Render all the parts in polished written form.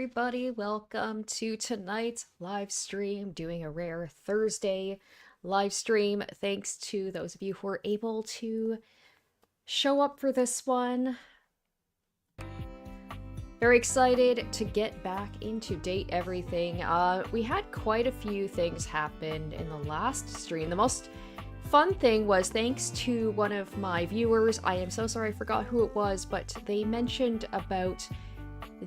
everybody, welcome to tonight's live stream, doing a rare Thursday live stream. Thanks to those of you who are able to show up for this one. Very excited to get back into Date Everything. We had quite a few things happen in the last stream. The most fun thing was, thanks to one of my viewers, I am so sorry I forgot who it was, but they mentioned about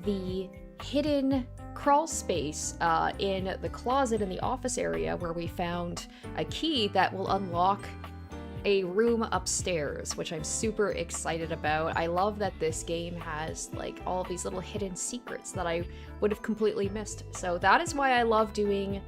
the hidden crawl space in the closet in the office area where we found a key that will unlock a room upstairs, which I'm super excited about. I love that this game has like all of these little hidden secrets that I would have completely missed. So that is why I love doing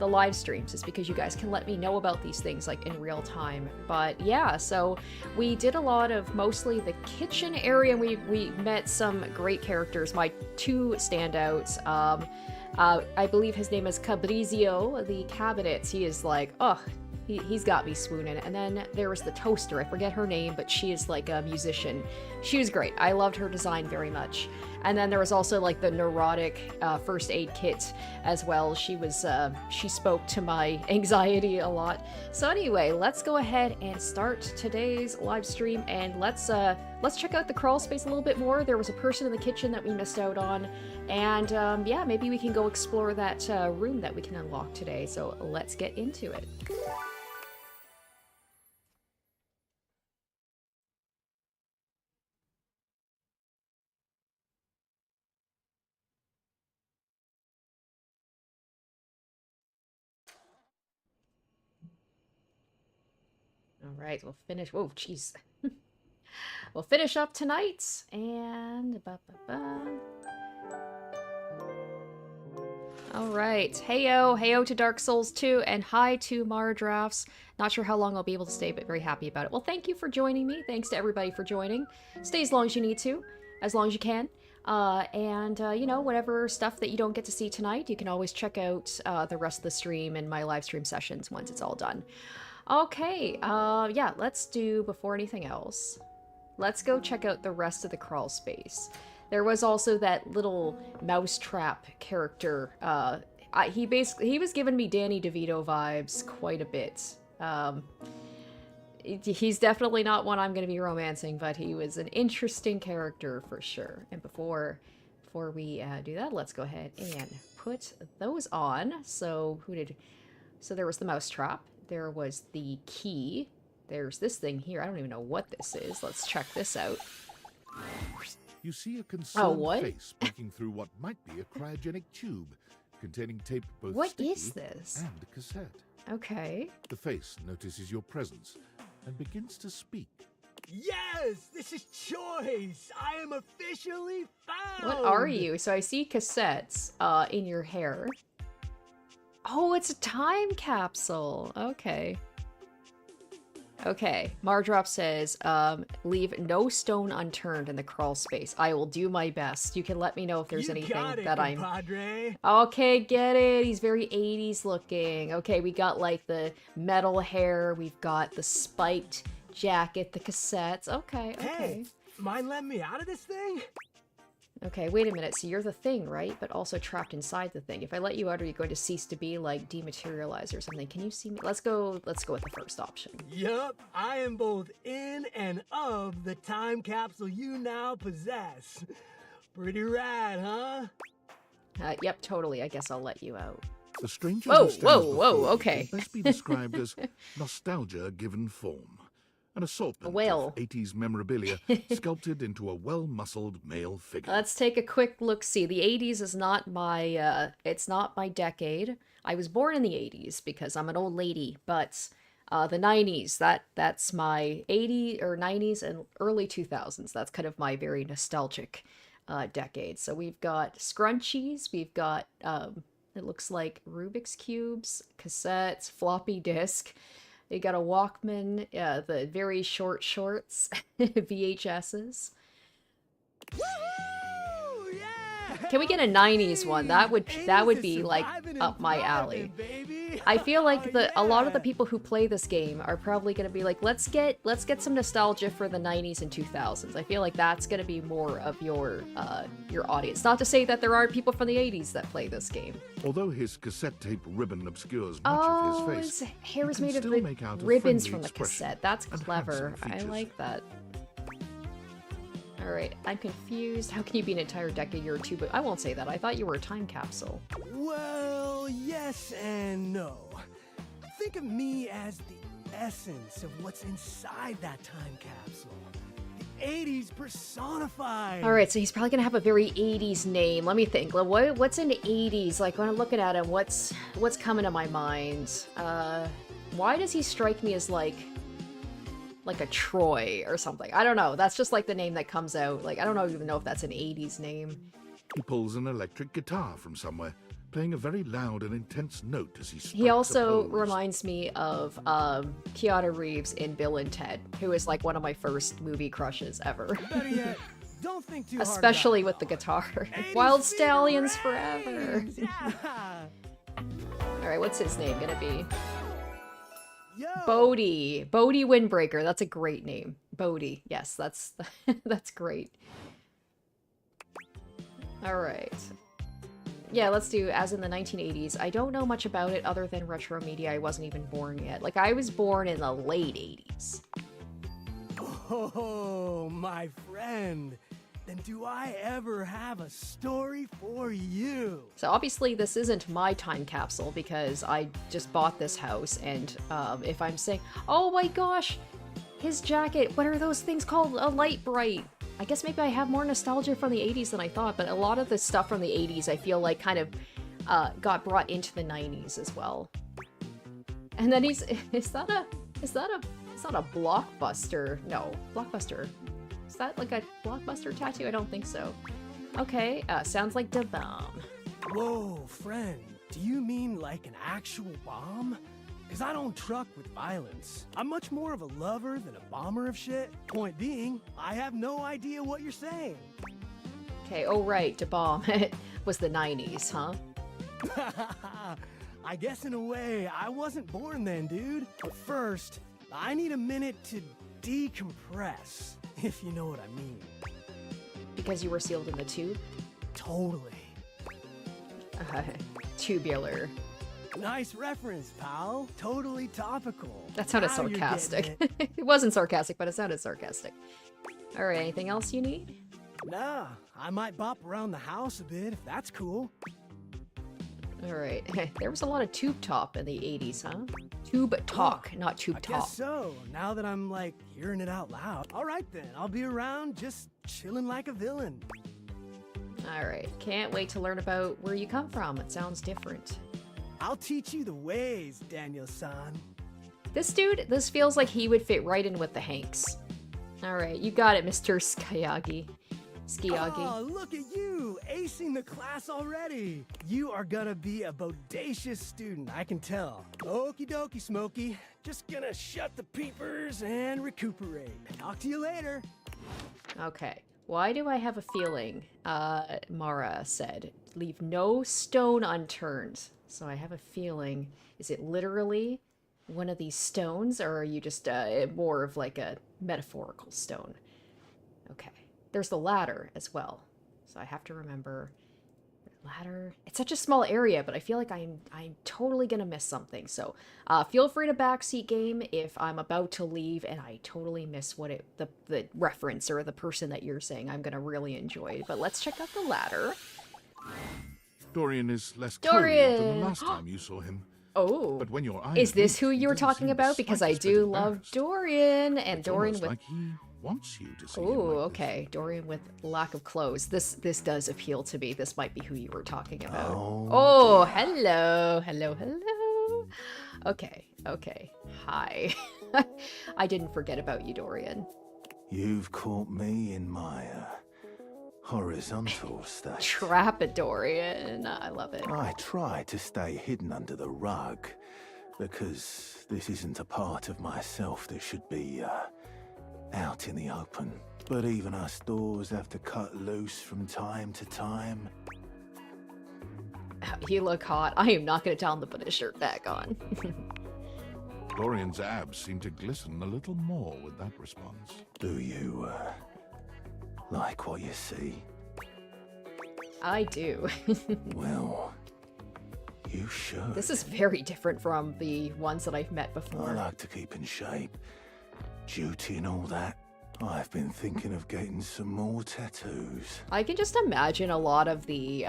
the live streams, is because you guys can let me know about these things like in real time. But yeah, so we did a lot of mostly the kitchen area, and we met some great characters. My two standouts, I believe his name is Cabrizio, the cabinet. He is like, oh, he's got me swooning. And then there was the toaster, I forget her name, but she is like a musician. She was great. I loved her design very much. And then there was also like the neurotic first aid kit as well. She was she spoke to my anxiety a lot. So anyway, let's go ahead and start today's live stream, and let's check out the crawl space a little bit more. There was a person in the kitchen that we missed out on, and yeah, maybe we can go explore that room that we can unlock today. So let's get into it. All right, we'll finish. Whoa, jeez. We'll finish up tonight, and all right, heyo to Dark Souls 2, and hi to Mara Drafts. Not sure how long I'll be able to stay, but very happy about it. Well, thank you for joining me. Thanks to everybody for joining. Stay as long as you need to, as long as you can. You know, whatever stuff that you don't get to see tonight, you can always check out the rest of the stream and my live stream sessions once it's all done. Okay, yeah, let's do, before anything else, let's go check out the rest of the crawl space. There was also that little mousetrap character. He was giving me Danny DeVito vibes quite a bit. He's definitely not one I'm going to be romancing, but he was an interesting character for sure. And before we do that, let's go ahead and put those on. So there was the mousetrap. There was the key. There's this thing here. I don't even know what this is. Let's check this out. You see a concerned what? face peeking through what might be a cryogenic tube containing tape both What sticky is this? and a cassette. Okay. The face notices your presence and begins to speak. Yes, this is choice. I am officially found. What are you? So I see cassettes in your hair. Oh, it's a time capsule. Okay. Okay. Mardrop says, leave no stone unturned in the crawl space. I will do my best. You can let me know if there's anything that I'm... Compadre. Okay, get it. He's very 80s looking. Okay, we got like the metal hair. We've got the spiked jacket, the cassettes. Okay, okay. Hey, mind letting me out of this thing? Okay, wait a minute. So you're the thing, right? But also trapped inside the thing. If I let you out, are you going to cease to be, like, dematerialized or something? Can you see me? Let's go with the first option. Yup, I am both in and of the time capsule you now possess. Pretty rad, huh? Yep, totally. I guess I'll let you out. The stranger Whoa, who stands whoa, before whoa, you okay. can best be described as nostalgia given form. An assortment Well. of 80s memorabilia sculpted into a well-muscled male figure. Let's take a quick look-see. The 80s is not my, it's not my decade. I was born in the 80s because I'm an old lady, but the 90s, that's my 80s or 90s and early 2000s. That's kind of my very nostalgic decade. So we've got scrunchies, we've got, it looks like Rubik's Cubes, cassettes, floppy disk. You got a Walkman, the very short shorts, VHSs. Woohoo! Yeah! Can we get a 90s one? That would be like up my alley. I feel like a lot of the people who play this game are probably going to be like, let's get some nostalgia for the 90s and 2000s. I feel like that's going to be more of your audience. Not to say that there aren't people from the 80s that play this game. Although his cassette tape ribbon obscures much of his face, his hair is you made can of still the make out a ribbons friendly from the expression cassette. That's and clever. handsome I features. like that. Alright, I'm confused. How can you be an entire decade or two? But I won't say that. I thought you were a time capsule. Well, yes and no. Think of me as the essence of what's inside that time capsule. The 80s personified. Alright, so he's probably gonna have a very 80s name. Let me think. What's in the 80s? Like, when I'm looking at him, what's coming to my mind? Why does he strike me as like a Troy or something? I don't know. That's just like the name that comes out. Like, I don't even know if that's an 80s name. He pulls an electric guitar from somewhere, playing a very loud and intense note as he strikes He also a pose. reminds me of Keanu Reeves in Bill and Ted, who is like one of my first movie crushes ever. Better yet, don't think too hard about Especially it, with the fella. guitar. 80s Wild fever Stallions forever. reigns. Yeah. Alright, what's his name gonna be? Yo. Bodhi Windbreaker. That's a great name. Bodhi. Yes, that's that's great. All right. Yeah, let's do as in the 1980s. I don't know much about it other than retro media. I wasn't even born yet. Like, I was born in the late 80s. Oh, my friend. Then do I ever have a story for you? So obviously this isn't my time capsule because I just bought this house, and if I'm saying, oh my gosh, his jacket, what are those things called? A light bright. I guess maybe I have more nostalgia from the 80s than I thought, but a lot of the stuff from the 80s I feel like kind of got brought into the 90s as well. And then is that a Blockbuster? No, Blockbuster. Is that like a Blockbuster tattoo? I don't think so. Okay, sounds like the bomb. Whoa, friend. Do you mean like an actual bomb? Because I don't truck with violence. I'm much more of a lover than a bomber of shit. Point being, I have no idea what you're saying. Okay, oh right, the bomb. It was the 90s, huh? I guess in a way, I wasn't born then, dude. But first, I need a minute to decompress, if you know what I mean. Because you were sealed in the tube? Totally. Tubular. Nice reference, pal. Totally topical. That sounded Now you're getting sarcastic. it. It wasn't sarcastic, but it sounded sarcastic. Alright, anything else you need? Nah, I might bop around the house a bit if that's cool. Alright. There was a lot of tube top in the 80s, huh? Tube talk, not tube I top. guess so, now that I'm like hearing it out loud. Alright then, I'll be around just chilling like a villain. Alright, can't wait to learn about where you come from. It sounds different. I'll teach you the ways, Daniel-san. This dude, this feels like he would fit right in with the Hanks. Alright, you got it, Mr. Skiyagi. Oh, look at you, acing the class already. You are gonna be a bodacious student, I can tell. Okie dokie, Smokey. Just gonna shut the peepers and recuperate. Talk to you later. Okay. Why do I have a feeling, Mara said, leave no stone unturned. So I have a feeling, is it literally one of these stones, or are you just more of like a metaphorical stone? Okay. There's the ladder as well. So I have to remember ladder. It's such a small area, but I feel like I'm totally gonna miss something. So feel free to backseat game if I'm about to leave and I totally miss what the reference or the person that you're saying. I'm gonna really enjoy it. But let's check out the ladder. Dorian is less Dorian! clothed than the last time you saw him. Oh, But when your eyes is this meet, who he you were doesn't talking seem the about? Because I slightest bit do love embarrassed. Dorian, and It's Dorian almost with like he wants you to see him oh, like this. okay. Dorian with lack of clothes. This does appeal to me. This might be who you were talking about. Oh, hello. Hello, hello. Okay, okay. Hi. I didn't forget about you, Dorian. You've caught me in my horizontal state. Trap it, Dorian. I love it. I try to stay hidden under the rug because this isn't a part of myself that should be out in the open. But even us doors have to cut loose from time to time. You look hot. I am not going to tell him to put his shirt back on. Dorian's abs seem to glisten a little more with that response. Do you, like what you see? I do. Well, you should. This is very different from the ones that I've met I before. like to keep in shape. Duty and all that. I've been thinking of getting some more tattoos. I can just imagine a lot of the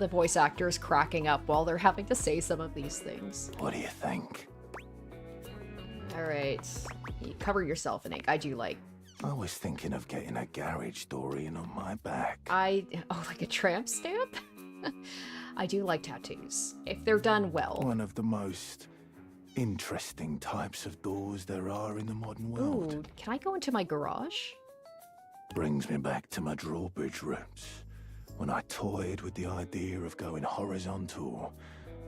voice actors cracking up while they're having to say some of these things. What do you think? Alright. You cover yourself in ink. I do like... I was thinking of getting a garage Dorian on my back. Oh, like a tramp stamp? I do like tattoos. If they're done well. One of the most interesting types of doors there are in the modern world. Ooh, can I go into my garage? Brings me back to my drawbridge roots, when I toyed with the idea of going horizontal,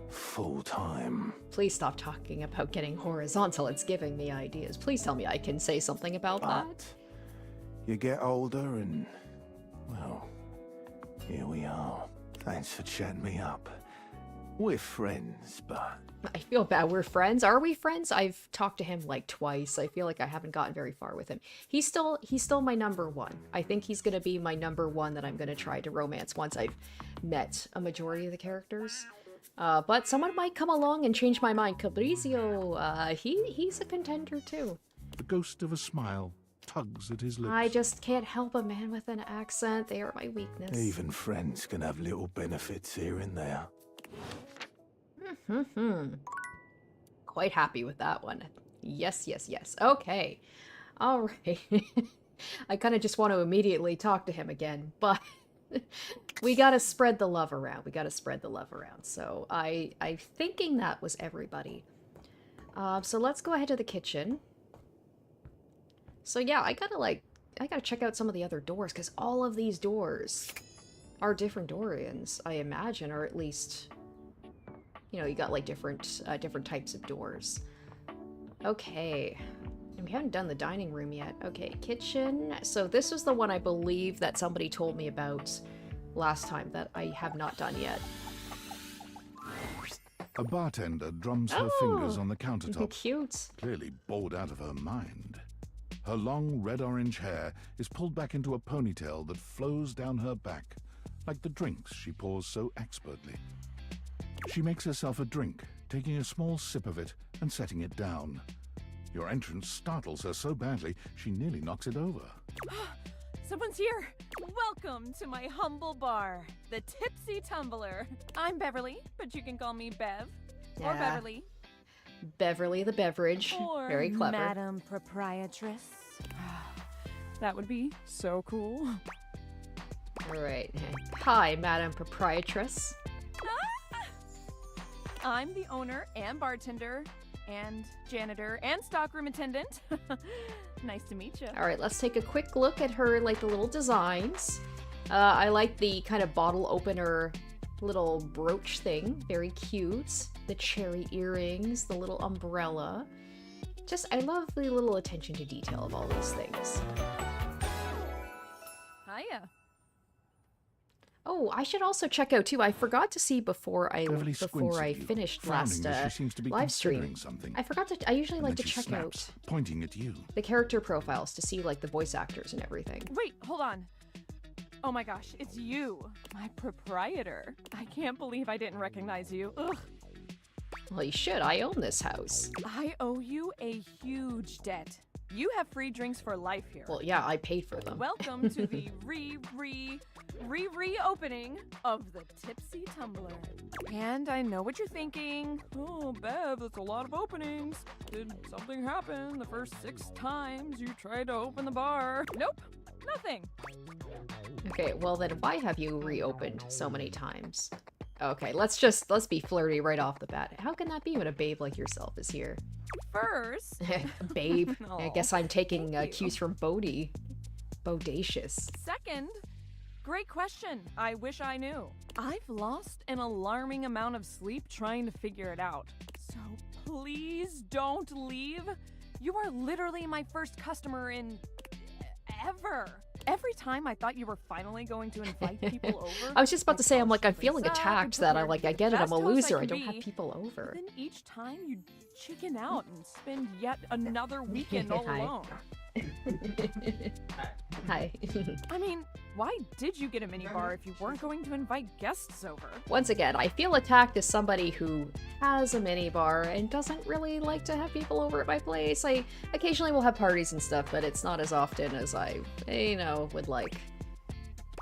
full-time. Please stop talking about getting horizontal. It's giving me ideas. Please tell me I can say something about that. But you get older and, well, here we are. Thanks for chatting me up. We're friends, but... I feel bad. We're friends. Are we friends? I've talked to him like twice. I feel like I haven't gotten very far with him. He's still my number one. I think he's gonna be my number one that I'm gonna try to romance once I've met a majority of the characters. But someone might come along and change my mind. Cabrizio, he's a contender too. The ghost of a smile tugs at his lips. I just can't help a man with an accent. They are my weakness. even friends can have little benefits here and there. Quite happy with that one. Yes, yes, yes. Okay. All right. I kind of just want to immediately talk to him again, but we got to spread the love around. We got to spread the love around. So I'm thinking that was everybody. So let's go ahead to the kitchen. So yeah, I gotta check out some of the other doors, because all of these doors are different Dorians, I imagine, or at least, you know, you got like different types of doors. Okay, and we haven't done the dining room yet. Okay, kitchen. So this was the one I believe that somebody told me about last time that I have not done yet. A bartender drums her fingers on the countertop, Cute. clearly bored out of her mind. Her long red-orange hair is pulled back into a ponytail that flows down her back, like the drinks she pours so expertly. She makes herself a drink, taking a small sip of it and setting it down. Your entrance startles her so badly, she nearly knocks it over. Someone's here! Welcome to my humble bar, the Tipsy Tumbler. I'm Beverly, but you can call me Bev. Or Yeah. Beverly. Beverly the beverage. Or Very clever. Madam Proprietress. That would be so cool. Alright. Hi, Madam Proprietress. I'm the owner and bartender and janitor and stockroom attendant. Nice to meet you. Alright, let's take a quick look at her, like, the little designs. I like the kind of bottle opener little brooch thing. Very cute. The cherry earrings, the little umbrella. Just, I love the little attention to detail of all these things. Hiya. Oh, I should also check out, too. I forgot to see before I Beverly squints at you, finished frowning last as she seems to be live stream. considering something. I forgot to, I usually And like then to she check out snaps, pointing at you. the character profiles to see, like, the voice actors and everything. Wait, hold on. Oh my gosh, it's you, my proprietor. I can't believe I didn't recognize you. Ugh. Well, you should. I own this house. I owe you a huge debt. You have free drinks for life here. Well, yeah, I paid for them. Welcome to the reopening of the Tipsy Tumbler. And I know what you're thinking. Oh, Bev, that's a lot of openings. Did something happen the first 6 times you tried to open the bar? Nope, nothing. Okay, well then why have you reopened so many times? Okay, let's be flirty right off the bat. How can that be when a babe like yourself is here? First, Babe. I Aw, guess I'm taking thank you. cues from Bodhi. Bodacious. second, great question. I wish I knew. I've lost an alarming amount of sleep trying to figure it out. So please don't leave. You are literally my first customer in ever. Every time I thought you were finally going to invite people over. I was just about to say, I'm polished like, I'm the place feeling up and attacked that I prepared to I be get the it, I'm a best host loser, I can don't have be. people But over. then each time you chicken out and spend yet another weekend all Hi. alone. Hi. I mean, why did you get a minibar if you weren't going to invite guests over? Once again, I feel attacked as somebody who has a minibar and doesn't really like to have people over at my place. I occasionally will have parties and stuff, but it's not as often as I, would like.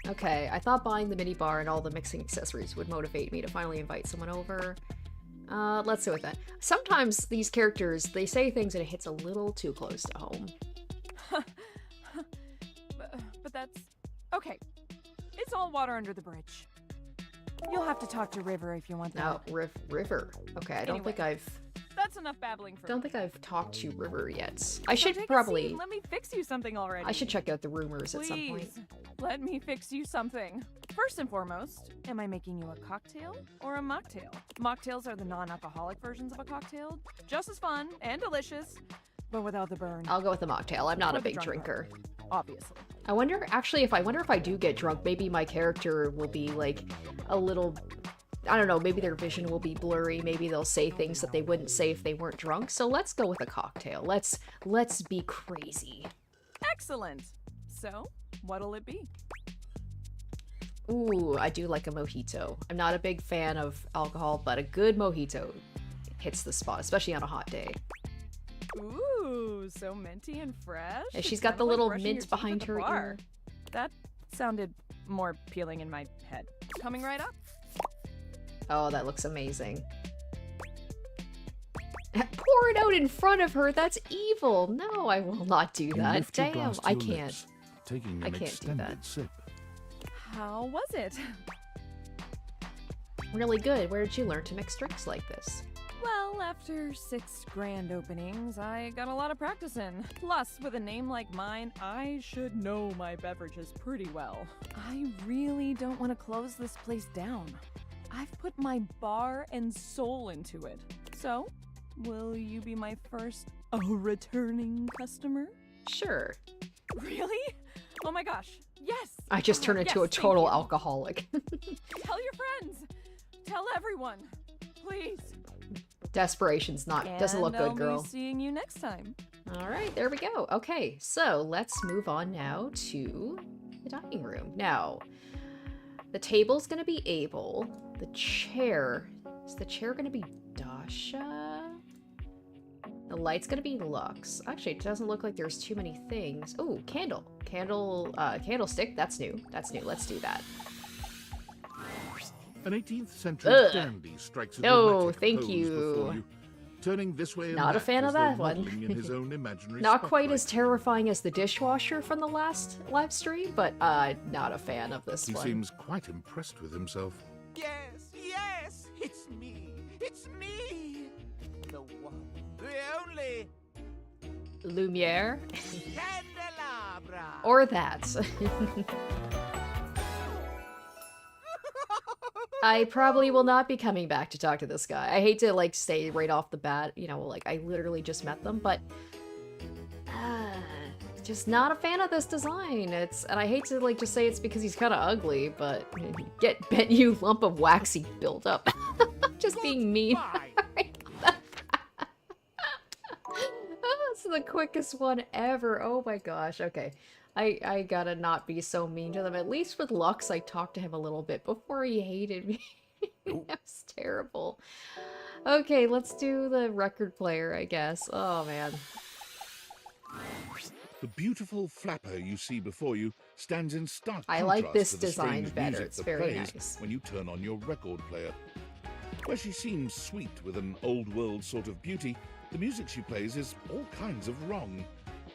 Okay, I thought buying the minibar and all the mixing accessories would motivate me to finally invite someone over. Let's go with that. Sometimes these characters, they say things and it hits a little too close to home. But that's... Okay. It's all water under the bridge. You'll have to talk to River if you want that. No, River. Okay, I don't Anyway, think I've That's enough babbling for me. talked to River yet. I So should take a probably... seat and let me fix you something already. I should check out the rumors at some point. Please, let me fix you something. First and foremost, am I making you a cocktail or a mocktail? Mocktails are the non-alcoholic versions of a cocktail. Just as fun and delicious, but without the burn. I'll go with the mocktail. I'm not Or a the big drunk drinker. version, obviously. I wonder if I do get drunk, maybe my character will be like a little, I don't know, maybe their vision will be blurry, maybe they'll say things that they wouldn't say if they weren't drunk. So let's go with a cocktail. Let's be crazy. Excellent. So, what'll it be? Ooh, I do like a mojito. I'm not a big fan of alcohol, but a good mojito hits the spot, especially on a hot day. Ooh, so minty and fresh. And It's she's got kind the of like little brushing mint your teeth behind at the her bar. ear. That sounded more appealing in my head. Coming right up. Oh, that looks amazing. Pour it out in front of her. That's evil. No, I will not do You that. lift your Damn, glass to I your can't. lips, taking I an can't do extended that. sip. How was it? Really good. Where did you learn to mix drinks like this? Well, after 6 grand openings, I got a lot of practice in. Plus, with a name like mine, I should know my beverages pretty well. I really don't want to close this place down. I've put my bar and soul into it. So, will you be my first returning customer? Sure. Really? Oh my gosh. Yes! I just turned into a yes, thank total you. alcoholic. Tell your friends! Tell everyone! Please! Desperation's doesn't look And good, girl. I'll be seeing you next time. All right, there we go. Okay, so let's move on now to the dining room. Now, the table's gonna be Abel. The chair, is the chair gonna be Dasha? The light's gonna be Lux. Actually, it doesn't look like there's too many things. Oh, candlestick. That's new. Let's do that. An 18th century Ugh. dandy strikes a No, dramatic thank pose you. before you, turning this way and Not a that fan as of though that one. modeling in his own imaginary Not quite as spotlight. terrifying as the dishwasher from the last live stream, but not a fan of this He one. seems quite impressed with himself. Yes, it's me. It's me. The one, the only Lumiere? candelabra. Or that. I probably will not be coming back to talk to this guy. I hate to say right off the bat, I literally just met them, but just not a fan of this design. And I hate to just say it's because he's kind of ugly, but bet you lump of waxy buildup. Just being mean. Fine. That's the quickest one ever. Oh my gosh. Okay. I gotta not be so mean to them. At least with Lux, I talked to him a little bit before he hated me. That was terrible. Okay, let's do the record player, I guess. Oh man. The beautiful flapper you see before you stands in stark I like contrast this to the design strange better. music It's that very plays nice. when you turn on your record player. Where she seems sweet with an old-world sort of beauty, the music she plays is all kinds of wrong.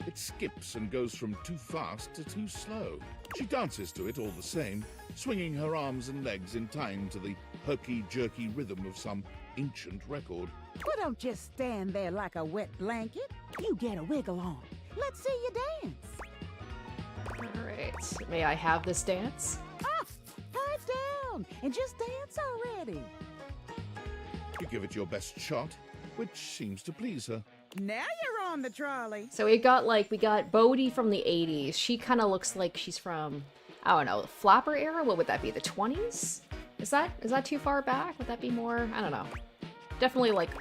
It skips and goes from too fast to too slow. She dances to it all the same, swinging her arms and legs in time to the herky-jerky rhythm of some ancient record. Well, don't just stand there like a wet blanket. You get a wiggle on. Let's see you dance. Alright. May I have this dance? Pipe down and just dance already. You give it your best shot, which seems to please her. Now you're on the trolley. So we got Bodhi from the 80s. She kind of looks like she's from, I don't know, the Flapper era? What would that be, the 20s? Is that too far back? Would that be more, I don't know. Definitely like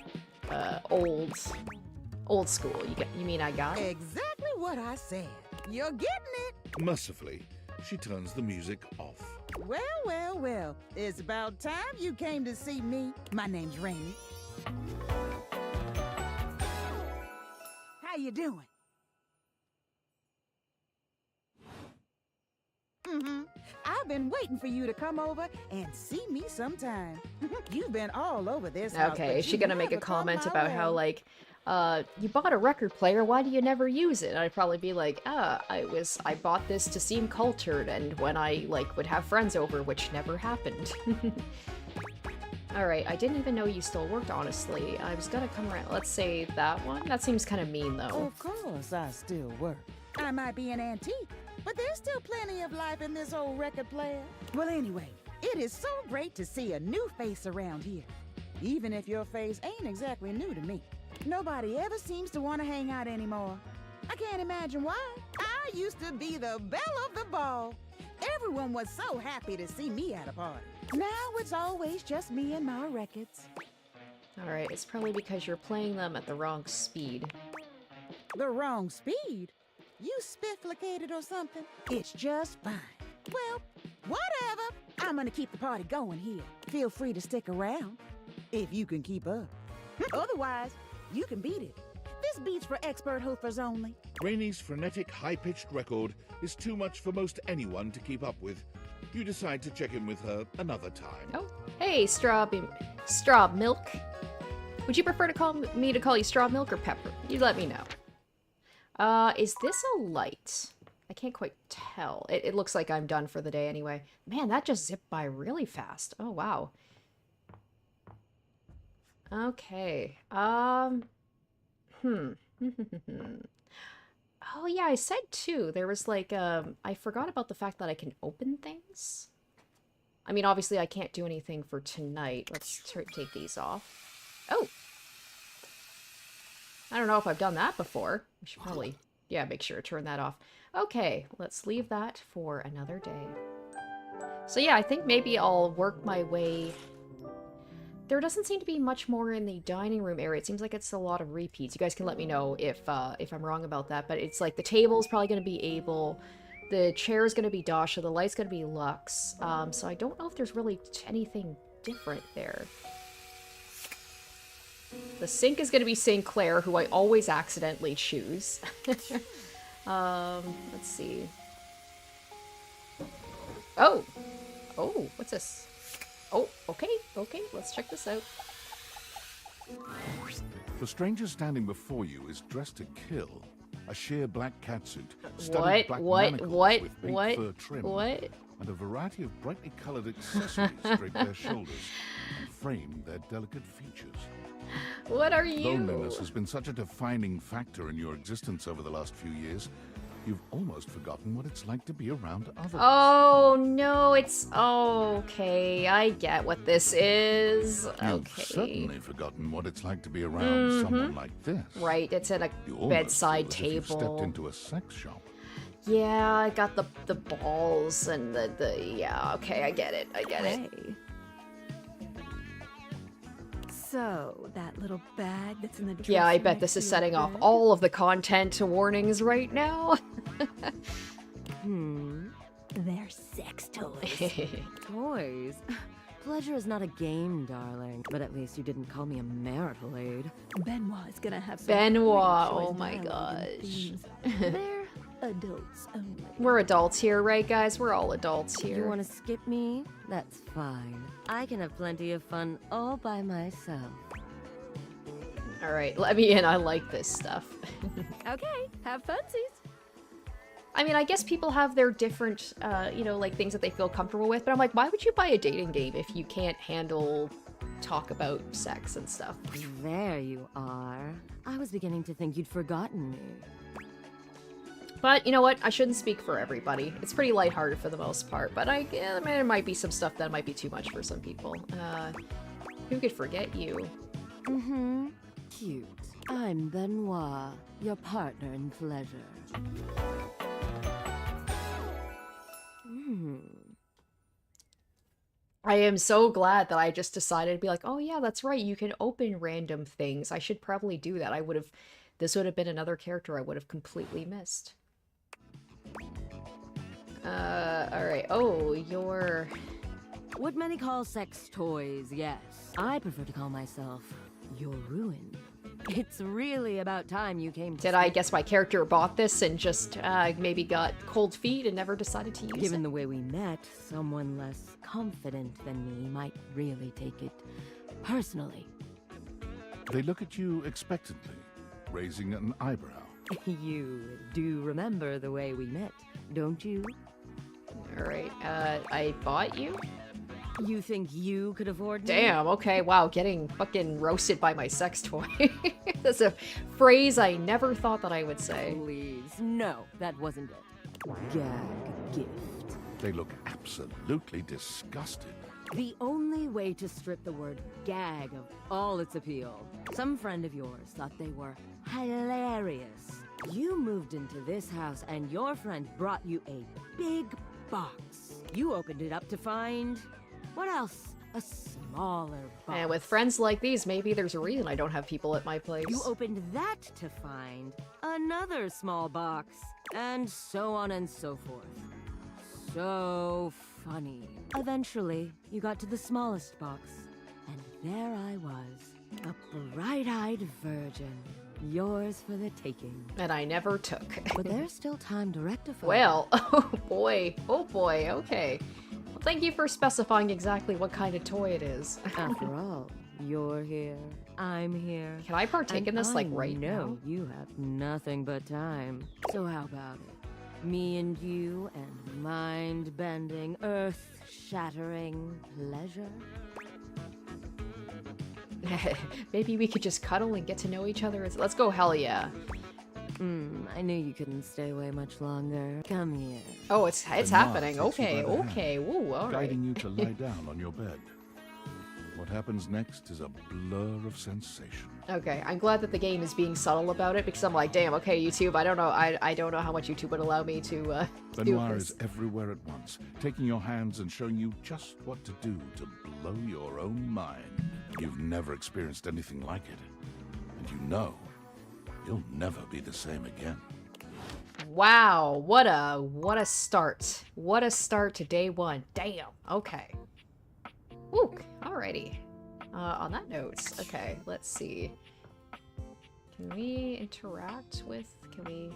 old school. You mean I got it? Exactly what I said. You're getting it. Mercifully, she turns the music off. Well, well, well. It's about time you came to see me. My name's Rainy. How you doing? I've been waiting for you to come over and see me sometime. You've been all over this house. Okay, but is she you gonna make a never come comment my about way. how, like, you bought a record player, why do you never use it? And I'd probably be like, I bought this to seem cultured, and when I, like, would have friends over, which never happened. Alright, I didn't even know you still worked, honestly. I was gonna come around. Let's say that one. That seems kind of mean, though. Of course, I still work. I might be an antique, but there's still plenty of life in this old record player. Well, anyway, it is so great to see a new face around here. Even if your face ain't exactly new to me. Nobody ever seems to want to hang out anymore. I can't imagine why. I used to be the belle of the ball. Everyone was so happy to see me at a party. Now it's always just me and my records. Alright, it's probably because you're playing them at the wrong speed. The wrong speed? You spifflicated or something? It's just fine. Well, whatever. I'm gonna keep the party going here. Feel free to stick around, if you can keep up. Otherwise, you can beat it. This beat's for expert hoofers only. Rainy's frenetic, high-pitched record is too much for most anyone to keep up with. You decide to check in with her another time. Oh, hey, Straw Milk. Would you prefer to call you Straw Milk or Pepper? You let me know. Is this a light? I can't quite tell. It looks like I'm done for the day anyway. Man, that just zipped by really fast. Oh, wow. Okay. Oh, yeah, I said too. There was like, I forgot about the fact that I can open things. I mean, obviously I can't do anything for tonight. Let's take these off. Oh! I don't know if I've done that before. I should probably, yeah, make sure to turn that off. Okay, let's leave that for another day. So yeah, I think maybe I'll work my way. There doesn't seem to be much more in the dining room area. It seems like it's a lot of repeats. You guys can let me know if I'm wrong about that, but it's like the table's probably going to be Abel, the chair's going to be Dasha, the light's going to be Lux. So I don't know if there's really anything different there. The sink is going to be Sinclair, who I always accidentally choose. Let's see. Oh! Oh, what's this? Oh, okay, let's check this out. The stranger standing before you is dressed to kill. A sheer black catsuit, What? studded black manacles What? with pink What? fur trim, What? and a variety of brightly colored accessories drape their shoulders and frame their delicate features. What are you? Loneliness has been such a defining factor in your existence over the last few years. You've almost forgotten what it's like to be around others. Oh, no, it's... Okay, I get what this is. You've Okay. certainly forgotten what it's like to be around someone like this. Right, it's at a You almost bedside feel as if you've stepped table. into a sex shop. Yeah, I got the balls and the... Yeah, okay, I get it, I get it. Hey. So, that little bag that's in the dresser Yeah, I bet next this to is your setting off bed? all of the content warnings right now. They're sex toys. Toys? Pleasure is not a game, darling. But at least you didn't call me a marital aid. Benoit is gonna have some Benoit, great oh choice my dialogue and gosh. themes. They're adults only. We're adults here, right, guys? We're all adults You here. want to skip me? That's fine. I can have plenty of fun all by myself. Alright, let me in. I like this stuff. Okay, have funsies. I mean, I guess people have their different, you know, like things that they feel comfortable with, but I'm like, why would you buy a dating game if you can't handle talk about sex and stuff? There you are. I was beginning to think you'd forgotten me. But you know what? I shouldn't speak for everybody. It's pretty lighthearted for the most part, but I mean, there might be some stuff that might be too much for some people. Who could forget you? cute. I'm Benoit, your partner in pleasure. I am so glad that I just decided to be like, oh yeah, that's right, you can open random things. I should probably do that. This would have been another character I would have completely missed. Alright. Oh, you're... What many call sex toys, yes. I prefer to call myself your ruin. It's really about time you came to Did I guess my character bought this and just maybe got cold feet and never decided to use it? Given the way we met, someone less confident than me might really take it personally. They look at you expectantly, raising an eyebrow. You do remember the way we met, don't you? Alright, I bought you? You think you could afford me? Damn, okay, wow, getting fucking roasted by my sex toy. That's a phrase I never thought that I would say. Please, no, that wasn't it. Gag gift. They look absolutely disgusted. The only way to strip the word gag of all its appeal. Some friend of yours thought they were hilarious. You moved into this house and your friend brought you a big box. You opened it up to find... what else? A smaller box. And with friends like these, maybe there's a reason I don't have people at my place. You opened that to find another small box. And so on and so forth. So funny. Eventually, you got to the smallest box. And there I was. A bright-eyed virgin. Yours for the taking. And I never took. But there's still time to rectify. Well, oh boy, okay. Well, thank you for specifying exactly what kind of toy it is. After all, you're here, I'm here. Can I partake in this, like, right now? No, you have nothing but time. So how about it? Me and you and mind-bending, earth-shattering pleasure? Maybe we could just cuddle and get to know each other. Let's go, hell yeah. I knew you couldn't stay away much longer. Come here. Oh, it's Benoit happening. takes you Okay, by the hand, okay. Woo, all right. guiding you to lie down on your bed. What happens next is a blur of sensation. Okay, I'm glad that the game is being subtle about it because I'm like, damn, okay, YouTube, I don't know, I don't know how much YouTube would allow me to do Benoit this. is everywhere at once, taking your hands and showing you just what to do to blow your own mind. You've never experienced anything like it, and you know you'll never be the same again. Wow, what a start. What a start to day one. Damn, okay. Woo, alrighty. On that note, okay, let's see. Can we interact with, we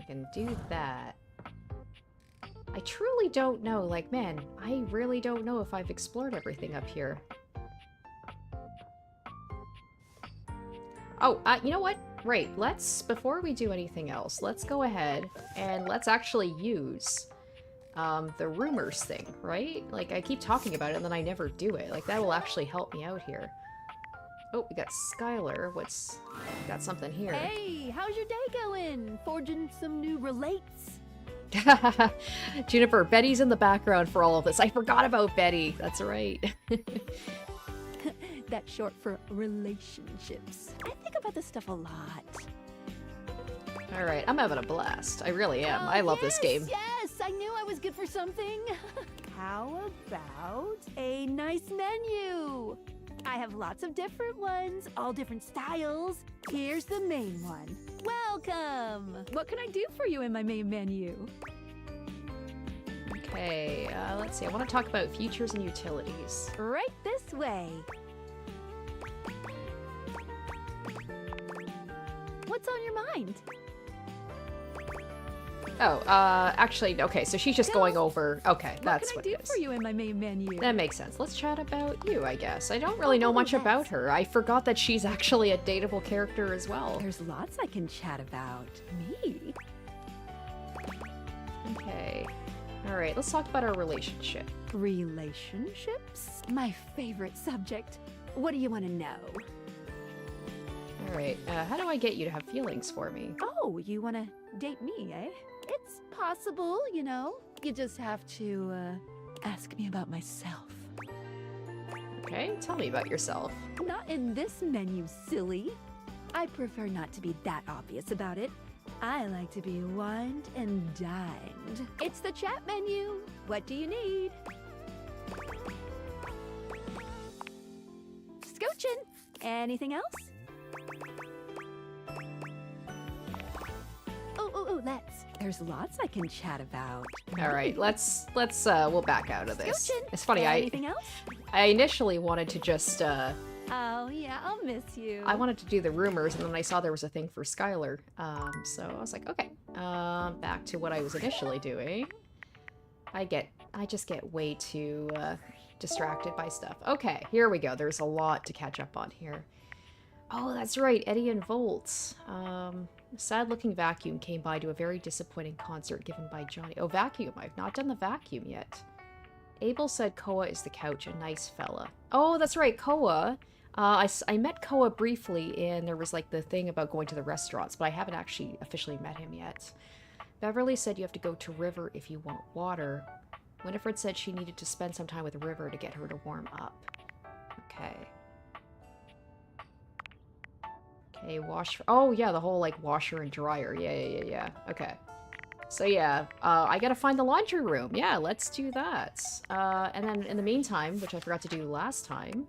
can do that. I truly don't know, like, man, I really don't know if I've explored everything up here. Oh, you know what? Right, before we do anything else, let's go ahead and let's actually use the rumors thing, right? Like, I keep talking about it and then I never do it. Like, that will actually help me out here. Oh, we got Skylar. Got something here. Hey, how's your day going? Forging some new relates? Juniper, Betty's in the background for all of this. I forgot about Betty. That's right. That's short for relationships. I think about this stuff a lot. Alright, I'm having a blast. I really am. I love this game. Yes, I knew I was good for something. How about a nice menu? I have lots of different ones, all different styles. Here's the main one. Welcome! What can I do for you in my main menu? Okay, let's see. I want to talk about features and utilities. Right this way. What's on your mind? Oh, actually, okay, so she's just going over... Okay, that's what What can I do for you in my main menu? That makes sense. Let's chat about you, I guess. I don't really know much about her. I forgot that she's actually a dateable character as well. There's lots I can chat about. Me? Okay. Alright, let's talk about our relationship. Relationships? My favorite subject. What do you want to know? Alright, how do I get you to have feelings for me? Oh, you want to date me, eh? It's possible, you know. You just have to, ask me about myself. Okay, tell me about yourself. Not in this menu, silly. I prefer not to be that obvious about it. I like to be wined and dined. It's the chat menu. What do you need? Scoochin'. Anything else? Oh, let's. There's lots I can chat about. All right, let's we'll back out of this. Scoochin'. It's funny, Anything else? I initially wanted to just Oh yeah, I'll miss you. I wanted to do the rumors, and then I saw there was a thing for Skylar. So I was like, okay, back to what I was initially doing. I just get way too distracted by stuff. Okay, here we go. There's a lot to catch up on here. Oh, that's right, Eddie and Volt. A sad-looking vacuum came by to a very disappointing concert given by Johnny. Oh, vacuum. I've not done the vacuum yet. Abel said Koa is the couch, a nice fella. Oh, that's right, Koa. I met Koa briefly, and there was like the thing about going to the restaurants, but I haven't actually officially met him yet. Beverly said you have to go to River if you want water. Winifred said she needed to spend some time with River to get her to warm up. Okay. Okay, oh yeah, the whole like washer and dryer. Yeah. Okay. So yeah, I gotta find the laundry room. Yeah, let's do that. And then in the meantime, which I forgot to do last time.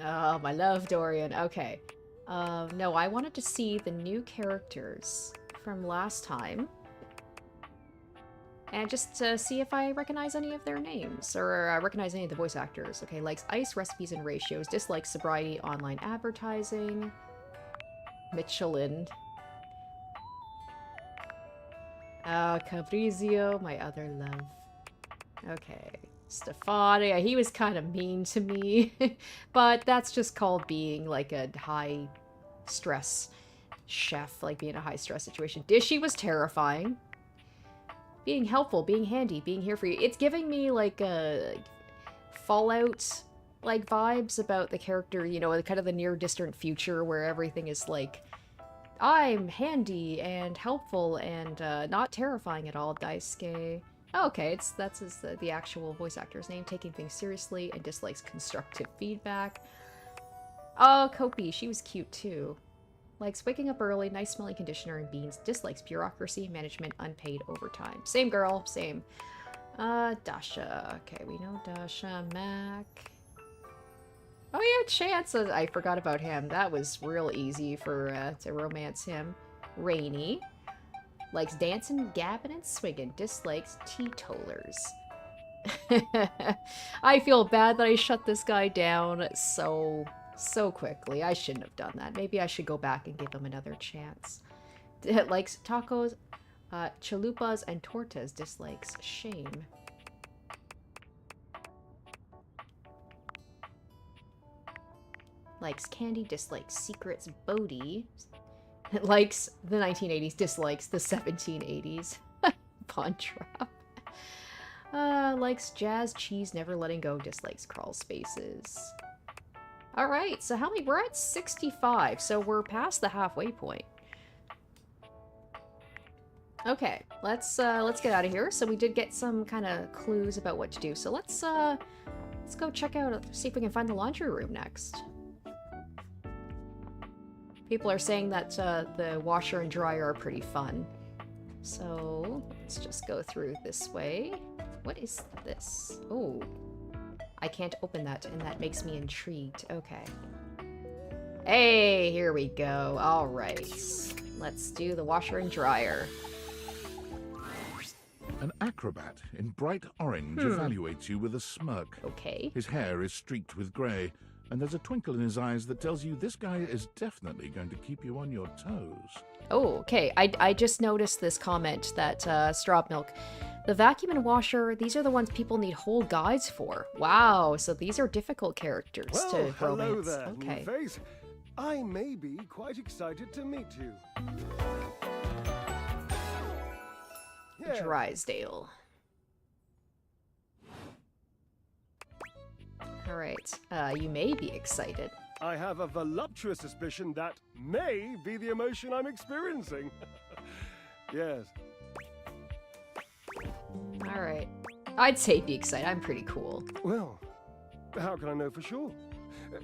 Oh, my love, Dorian. Okay. No, I wanted to see the new characters from last time. And just to see if I recognize any of their names, or recognize any of the voice actors. Okay, likes ice, recipes, and ratios. Dislikes sobriety, online advertising. Michelin. Cabrizio, my other love. Okay. Stefania, he was kind of mean to me. But that's just called being like a high stress chef, like being in a high stress situation. Dishy was terrifying. Being helpful, being handy, being here for you. It's giving me like a Fallout like vibes about the character, you know, kind of the near distant future where everything is like, I'm handy and helpful and not terrifying at all. Daisuke. Oh, okay, that's the actual voice actor's name. Taking things seriously and dislikes constructive feedback. Oh, Kopi, she was cute too. Likes waking up early, nice smelling conditioner and beans. Dislikes bureaucracy, management, unpaid overtime. Same girl, same. Dasha. Okay, we know Dasha. Mac. Oh yeah, Chance. I forgot about him. That was real easy for to romance him. Rainy. Likes dancing, gabbing, and swinging. Dislikes teetotalers. I feel bad that I shut this guy down so quickly. I shouldn't have done that. Maybe I should go back and give him another chance. Likes tacos, chalupas, and tortas. Dislikes shame. Likes candy. Dislikes secrets. Bodhi. Likes the 1980s. Dislikes the 1780s. Pawn trap. Likes jazz, cheese, never letting go. Dislikes crawl spaces. Alright, so we're at 65, so we're past the halfway point. Okay, let's get out of here. So we did get some kind of clues about what to do. So let's go check out, see if we can find the laundry room next. People are saying that the washer and dryer are pretty fun. So let's just go through this way. What is this? Oh, I can't open that, and that makes me intrigued. Okay. Hey, here we go. All right. Let's do the washer and dryer. An acrobat in bright orange evaluates you with a smirk. Okay. His hair is streaked with grey, and there's a twinkle in his eyes that tells you this guy is definitely going to keep you on your toes. Oh, okay. I just noticed this comment that Straw Milk. The vacuum and washer, these are the ones people need whole guides for. Wow, so these are difficult characters to hello romance. there, Okay. new face. I may be quite excited to meet you. Yeah. Drysdale. Alright, you may be excited. I have a voluptuous suspicion that may be the emotion I'm experiencing. Yes. Alright. I'd say be excited. I'm pretty cool. Well, how can I know for sure?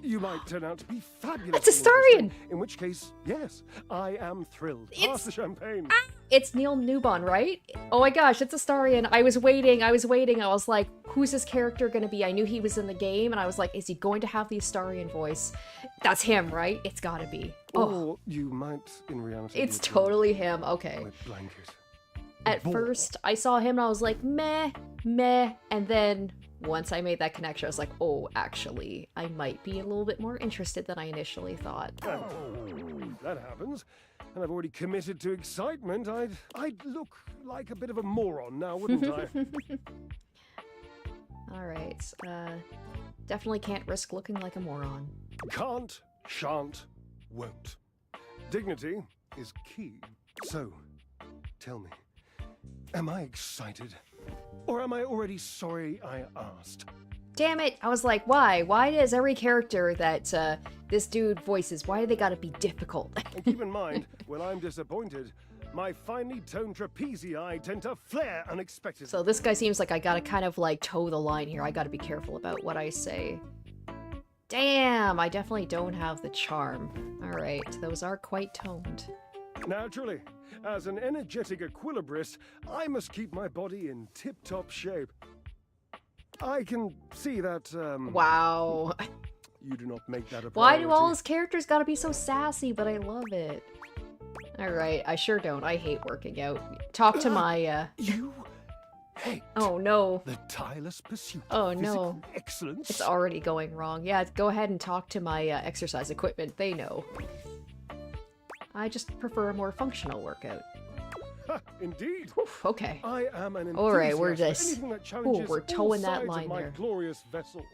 You might turn out to be fabulous. That's Astarion! In which case, yes, I am thrilled. It's- Pass the champagne. It's Neil Newbon, right? Oh my gosh, it's Astarion. I was waiting. I was like, who's this character gonna be? I knew he was in the game, and I was like, is he going to have the Astarion voice? That's him, right? It's gotta be. Oh, Or you might, in reality, it's be a totally him. Okay. wet blanket. At first, I saw him and I was like, meh, meh. And then once I made that connection, I was like, oh, actually, I might be a little bit more interested than I initially thought. That happens. And I've already committed to excitement. I'd look like a bit of a moron now, wouldn't I? All right. Definitely can't risk looking like a moron. Can't, shan't, won't. Dignity is key. So, tell me, am I excited? Or am I already sorry I asked? Damn it! I was like, why? Why does every character that this dude voices, why do they gotta be difficult? And keep in mind, when I'm disappointed, my finely toned trapezii tend to flare unexpectedly. So this guy seems like I gotta kind of like toe the line here. I gotta be careful about what I say. Damn, I definitely don't have the charm. Alright, those are quite toned. Naturally, as an energetic equilibrist, I must keep my body in tip-top shape. I can see that, Wow. you do not make that a Why priority. do all his characters gotta be so sassy, but I love it. Alright, I sure don't. I hate working out. Talk to my, You hate Oh no. the tireless pursuit Oh, of no. physical excellence? It's already going wrong. Yeah, go ahead and talk to my exercise equipment. They know. I just prefer a more functional workout. Ha, indeed. Oof, okay. I am an enthusiast Alright, we're for just- anything that challenges we're all towing that sides line of my there. glorious vessel.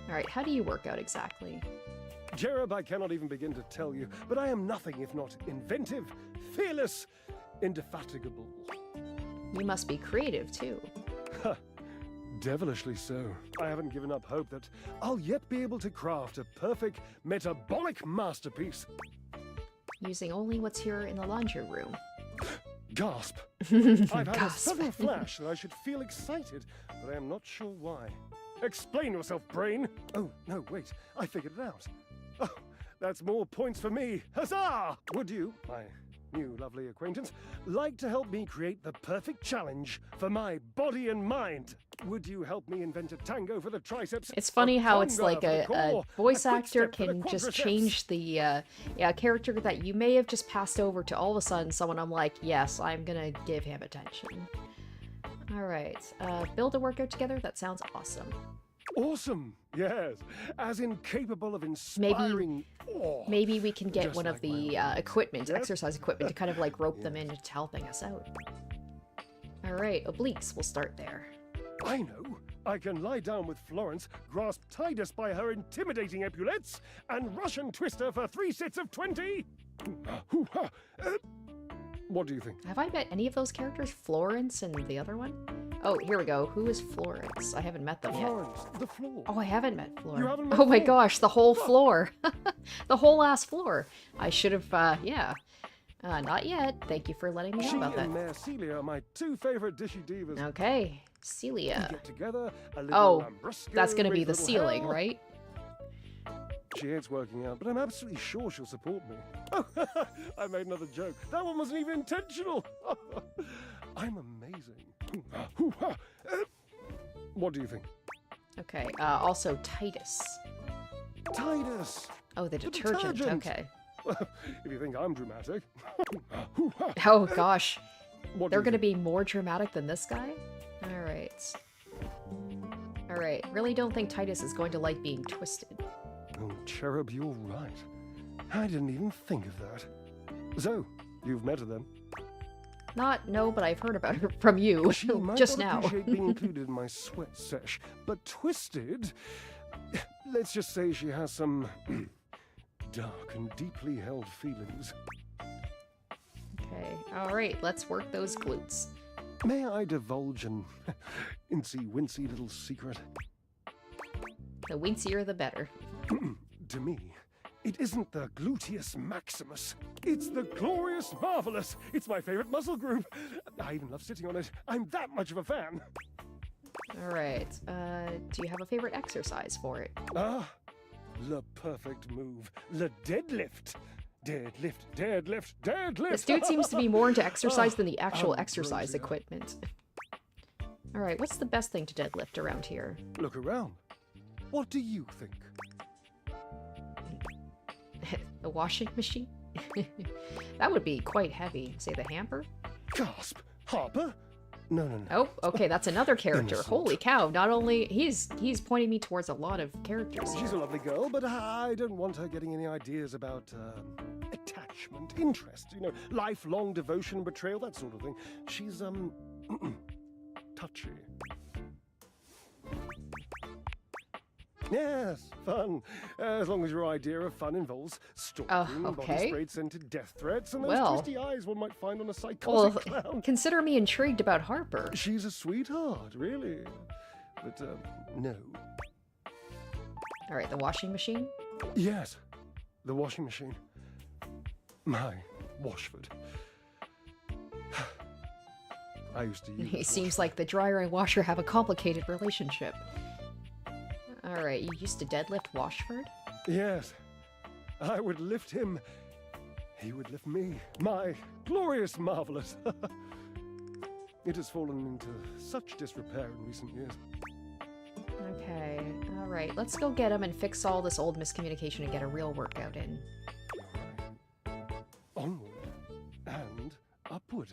Alright, how do you work out exactly? Jerub, I cannot even begin to tell you, but I am nothing if not inventive, fearless, indefatigable. You must be creative, too. Ha, devilishly so. I haven't given up hope that I'll yet be able to craft a perfect metabolic masterpiece. Using only what's here in the laundry room. Gasp. I've had a Gasp. sudden flash that I should feel excited, but I am not sure why. Explain yourself, brain. Oh, no, wait. I figured it out. Oh, that's more points for me. Huzzah! Would you, my new lovely acquaintance, like to help me create the perfect challenge for my body and mind? Would you help me invent a tango for the triceps? It's funny a how it's conga like for the a core, voice quick actor step for the can just quadriceps? change the character that you may have just passed over to all of a sudden someone I'm like, yes, I'm gonna give him attention. Alright, build a workout together? That sounds awesome. Awesome, yes. As incapable of inspiring awe. Maybe we can get Just one of like my the own. equipment, Yep. exercise equipment, to kind of like rope them into helping us out. Alright, obliques, we'll start there. I know. I can lie down with Florence, grasp Titus by her intimidating epaulettes, and Russian twist her for 3 sets of 20. What do you think? Have I met any of those characters? Florence and the other one? Oh, here we go. Who is Florence? I haven't met them yet. Florence, the floor. Oh, I haven't met Florence. You haven't met Oh my Florence? gosh, the whole What? floor. The whole last floor. I should have, yeah. Not yet. Thank you for letting me know She about that. and Mare Celia are my 2 favorite dishy divas. Okay, We Celia. get together, a little Oh, Lambrusco, that's gonna be raise the little ceiling, hell. right? She hates working out, but I'm absolutely sure she'll support me. Oh, I made another joke. That one wasn't even intentional. I'm amazing. What do you think? Okay, also Titus. Titus! Oh, the detergent. detergent. Okay. If you think I'm dramatic. Oh gosh. What do They're you gonna think? be more dramatic than this guy? Alright. Alright, really don't think Titus is going to like being twisted. Oh, Cherub, you're right. I didn't even think of that. So, you've met her then? No, but I've heard about her from you She might just not now. appreciate being included in my sweat sesh, but twisted. Let's just say she has some dark and deeply held feelings. Okay, alright, let's work those glutes. May I divulge an incy-wincy little secret? The wincier the better. To me, it isn't the gluteus maximus. It's the glorious marvelous. It's my favorite muscle group. I even love sitting on it. I'm that much of a fan. Alright, do you have a favorite exercise for it? Ah, the perfect move. The deadlift. Deadlift, deadlift, deadlift. This dude seems to be more into exercise than the actual I'm exercise crazy. equipment. Alright, what's the best thing to deadlift around here? Look around. What do you think? The washing machine? That would be quite heavy. Say the hamper? Gasp! Harper? No, no, no. Oh, okay, that's another character. Innocent. Holy cow, not only... He's pointing me towards a lot of characters She's a here. lovely girl, but I don't want her getting any ideas about attachment, interest, you know, lifelong devotion, betrayal, that sort of thing. She's, touchy. Yes, fun. As long as your idea of fun involves stalking, body okay. sprayed scented death threats, and those Well. twisty eyes one might find on a Well, psychotic clown. consider me intrigued about Harper. She's a sweetheart, really. But, no. Alright, the washing machine? Yes, the washing machine. My Washford. I used to use It seems like the dryer and washer have a complicated relationship. Alright, you used to deadlift Washford? Yes. I would lift him. He would lift me. My glorious marvelous. It has fallen into such disrepair in recent years. Okay, alright, let's go get him and fix all this old miscommunication and get a real workout in. Onward and upward.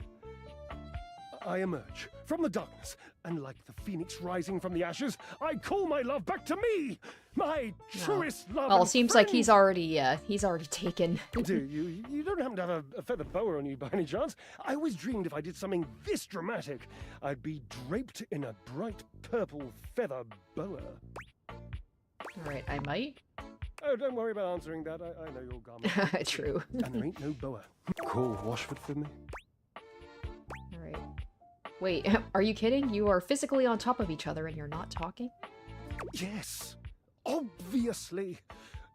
I emerge from the darkness, and like the phoenix rising from the ashes, I call my love back to me, my truest love. Well, it and seems like friend. he's already taken. Do you? You don't happen to have a feather boa on you by any chance? I always dreamed if I did something this dramatic, I'd be draped in a bright purple feather boa. Alright, I might. Oh, don't worry about answering that. I know your garment. True. And there ain't no boa. Call Washford for me. Alright. Wait, are you kidding? You are physically on top of each other and you're not talking? Yes, obviously.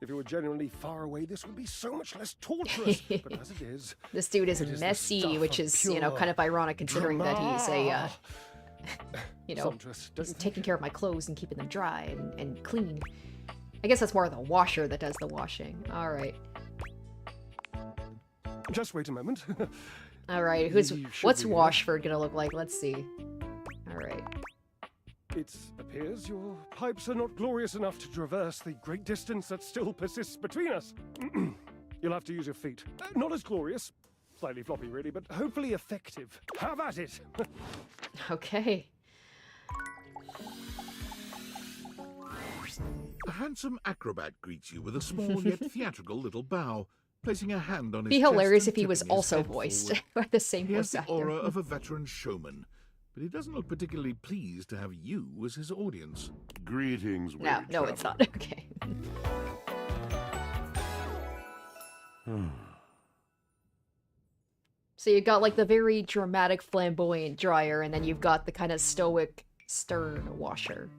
If it were genuinely far away, this would be so much less torturous. But as it is, This dude is it is the messy, stuff which of is, you know, pure kind of ironic considering that he's a, drama. you know, Sumptuous, don't he's you think? taking care of my clothes and keeping them dry and clean. I guess that's more the washer that does the washing. Alright. Just wait a moment. Alright, You should what's be here. Washford gonna look like? Let's see. Alright. It appears your pipes are not glorious enough to traverse the great distance that still persists between us. You'll have to use your feet. Not as glorious, slightly floppy really, but hopefully effective. Have at it! Okay. A handsome acrobat greets you with a small yet theatrical little bow, placing a hand on his Be chest hilarious and if he was tipping his also head voiced forward. by the same He has voice the actor. aura of a veteran showman, but he doesn't look particularly pleased to have you as his audience. Greetings, No, weary no, it's not. traveler. Okay. So you got like the very dramatic, flamboyant dryer, and then you've got the kind of stoic, stern washer.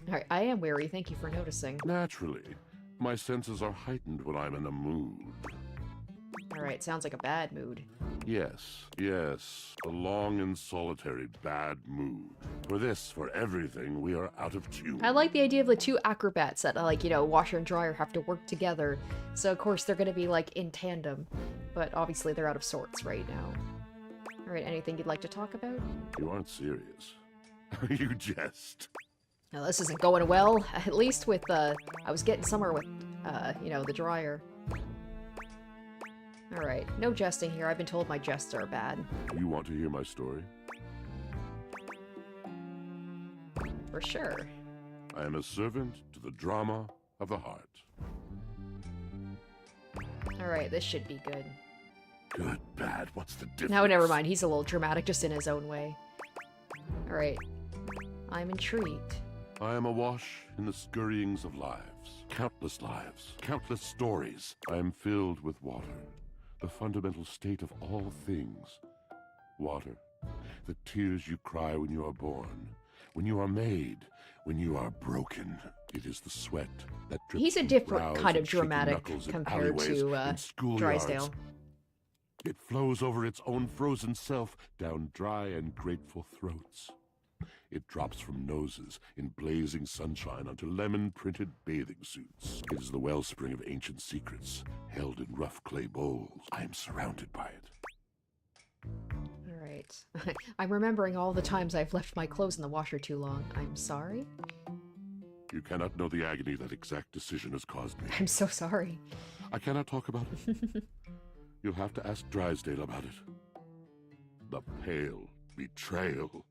Alright, I am wary. Thank you for noticing. Naturally, my senses are heightened when I'm in a mood. Alright, sounds like a bad mood. Yes, yes, a long and solitary bad mood. For this, for everything, we are out of tune. I like the idea of the two acrobats that, like, you know, washer and dryer have to work together. So, of course, they're gonna be, like, in tandem. But obviously, they're out of sorts right now. Alright, anything you'd like to talk about? You aren't serious. You jest. Now, this isn't going well. At least with, I was getting somewhere with, you know, the dryer. Alright, no jesting here. I've been told my jests are bad. You want to hear my story? For sure. I am a servant to the drama of the heart. Alright, this should be good. Good, bad, what's the difference? No, never mind. He's a little dramatic just in his own way. Alright. I'm intrigued. I am awash in the scurryings of lives. Countless stories. I am filled with water. The fundamental state of all things. Water. The tears you cry when you are born. When you are made. When you are broken. It is the sweat that drips He's a from different brows kind of and shaky dramatic knuckles in compared alleyways, to, in schoolyards. Drysdale. It flows over its own frozen self down dry and grateful throats. It drops from noses in blazing sunshine onto lemon-printed bathing suits. It is the wellspring of ancient secrets, held in rough clay bowls. I am surrounded by it. All right. I'm remembering all the times I've left my clothes in the washer too long. I'm sorry? You cannot know the agony that exact decision has caused me. I'm so sorry. I cannot talk about it. You'll have to ask Drysdale about it. The pale betrayal.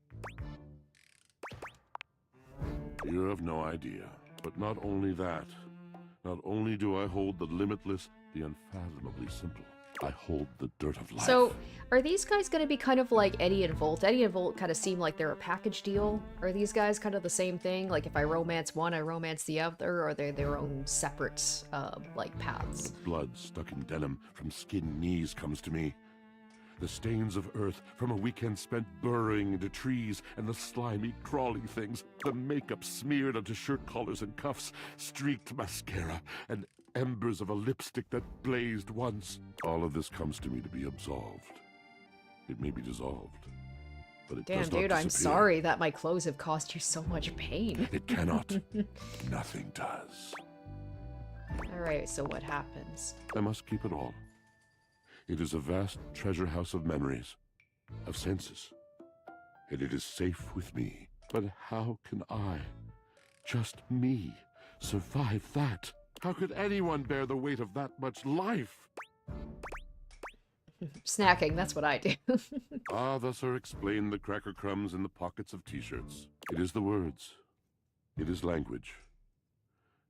You have no idea. But not only that. Not only do I hold the limitless, the unfathomably simple. I hold the dirt of life. So, are these guys going to be kind of like Eddie and Volt? Eddie and Volt kind of seem like they're a package deal. Are these guys kind of the same thing? Like if I romance one, I romance the other? Or are they their own separate, like, paths? The blood stuck in denim from skin knees comes to me. The stains of earth from a weekend spent burrowing into trees, and the slimy, crawly things, the makeup smeared onto shirt collars and cuffs, streaked mascara, and embers of a lipstick that blazed once. All of this comes to me to be absolved. It may be dissolved, but it Damn, does not dude, I'm disappear. sorry that my clothes have caused you so much pain. It cannot. Nothing does. Alright, so what happens? I must keep it all. It is a vast treasure house of memories, of senses, and it is safe with me. But how can I, just me, survive that? How could anyone bear the weight of that much life? Snacking, that's what I do. Ah, thus are explained the cracker crumbs in the pockets of t-shirts. It is the words. It is language.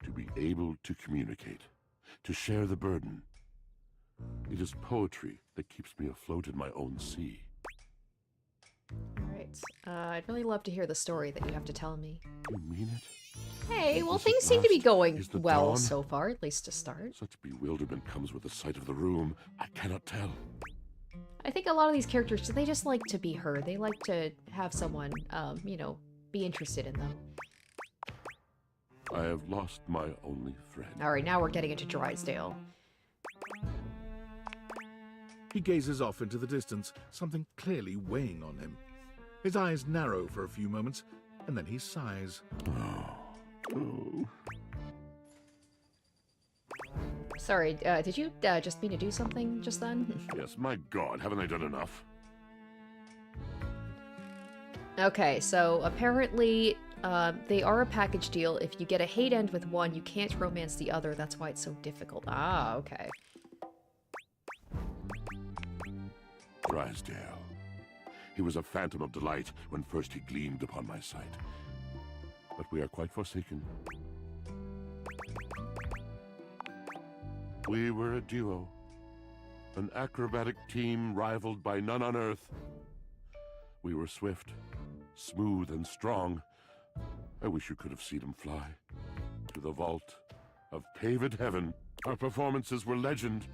To be able to communicate. To share the burden. It is poetry that keeps me afloat in my own sea. Alright, I'd really love to hear the story that you have to tell me. You mean it? Hey, well, This things at seem to be last going is the well dawn? so far, at least to start. Such bewilderment comes with the sight of the room. I cannot tell. I think a lot of these characters, they just like to be heard. They like to have someone, you know, be interested in them. I have lost my only friend. Alright, now we're getting into Drysdale. He gazes off into the distance, something clearly weighing on him. His eyes narrow for a few moments, and then he sighs. Oh. Sorry, did you just mean to do something just then? Yes, my God, haven't I done enough? Okay, so apparently they are a package deal. If you get a hate end with one, you can't romance the other. That's why it's so difficult. Ah, okay. Drysdale. He was a phantom of delight when first he gleamed upon my sight. But we are quite forsaken. We were a duo. An acrobatic team rivaled by none on Earth. We were swift, smooth, and strong. I wish you could have seen him fly. To the vault of paved heaven. Our performances were legend.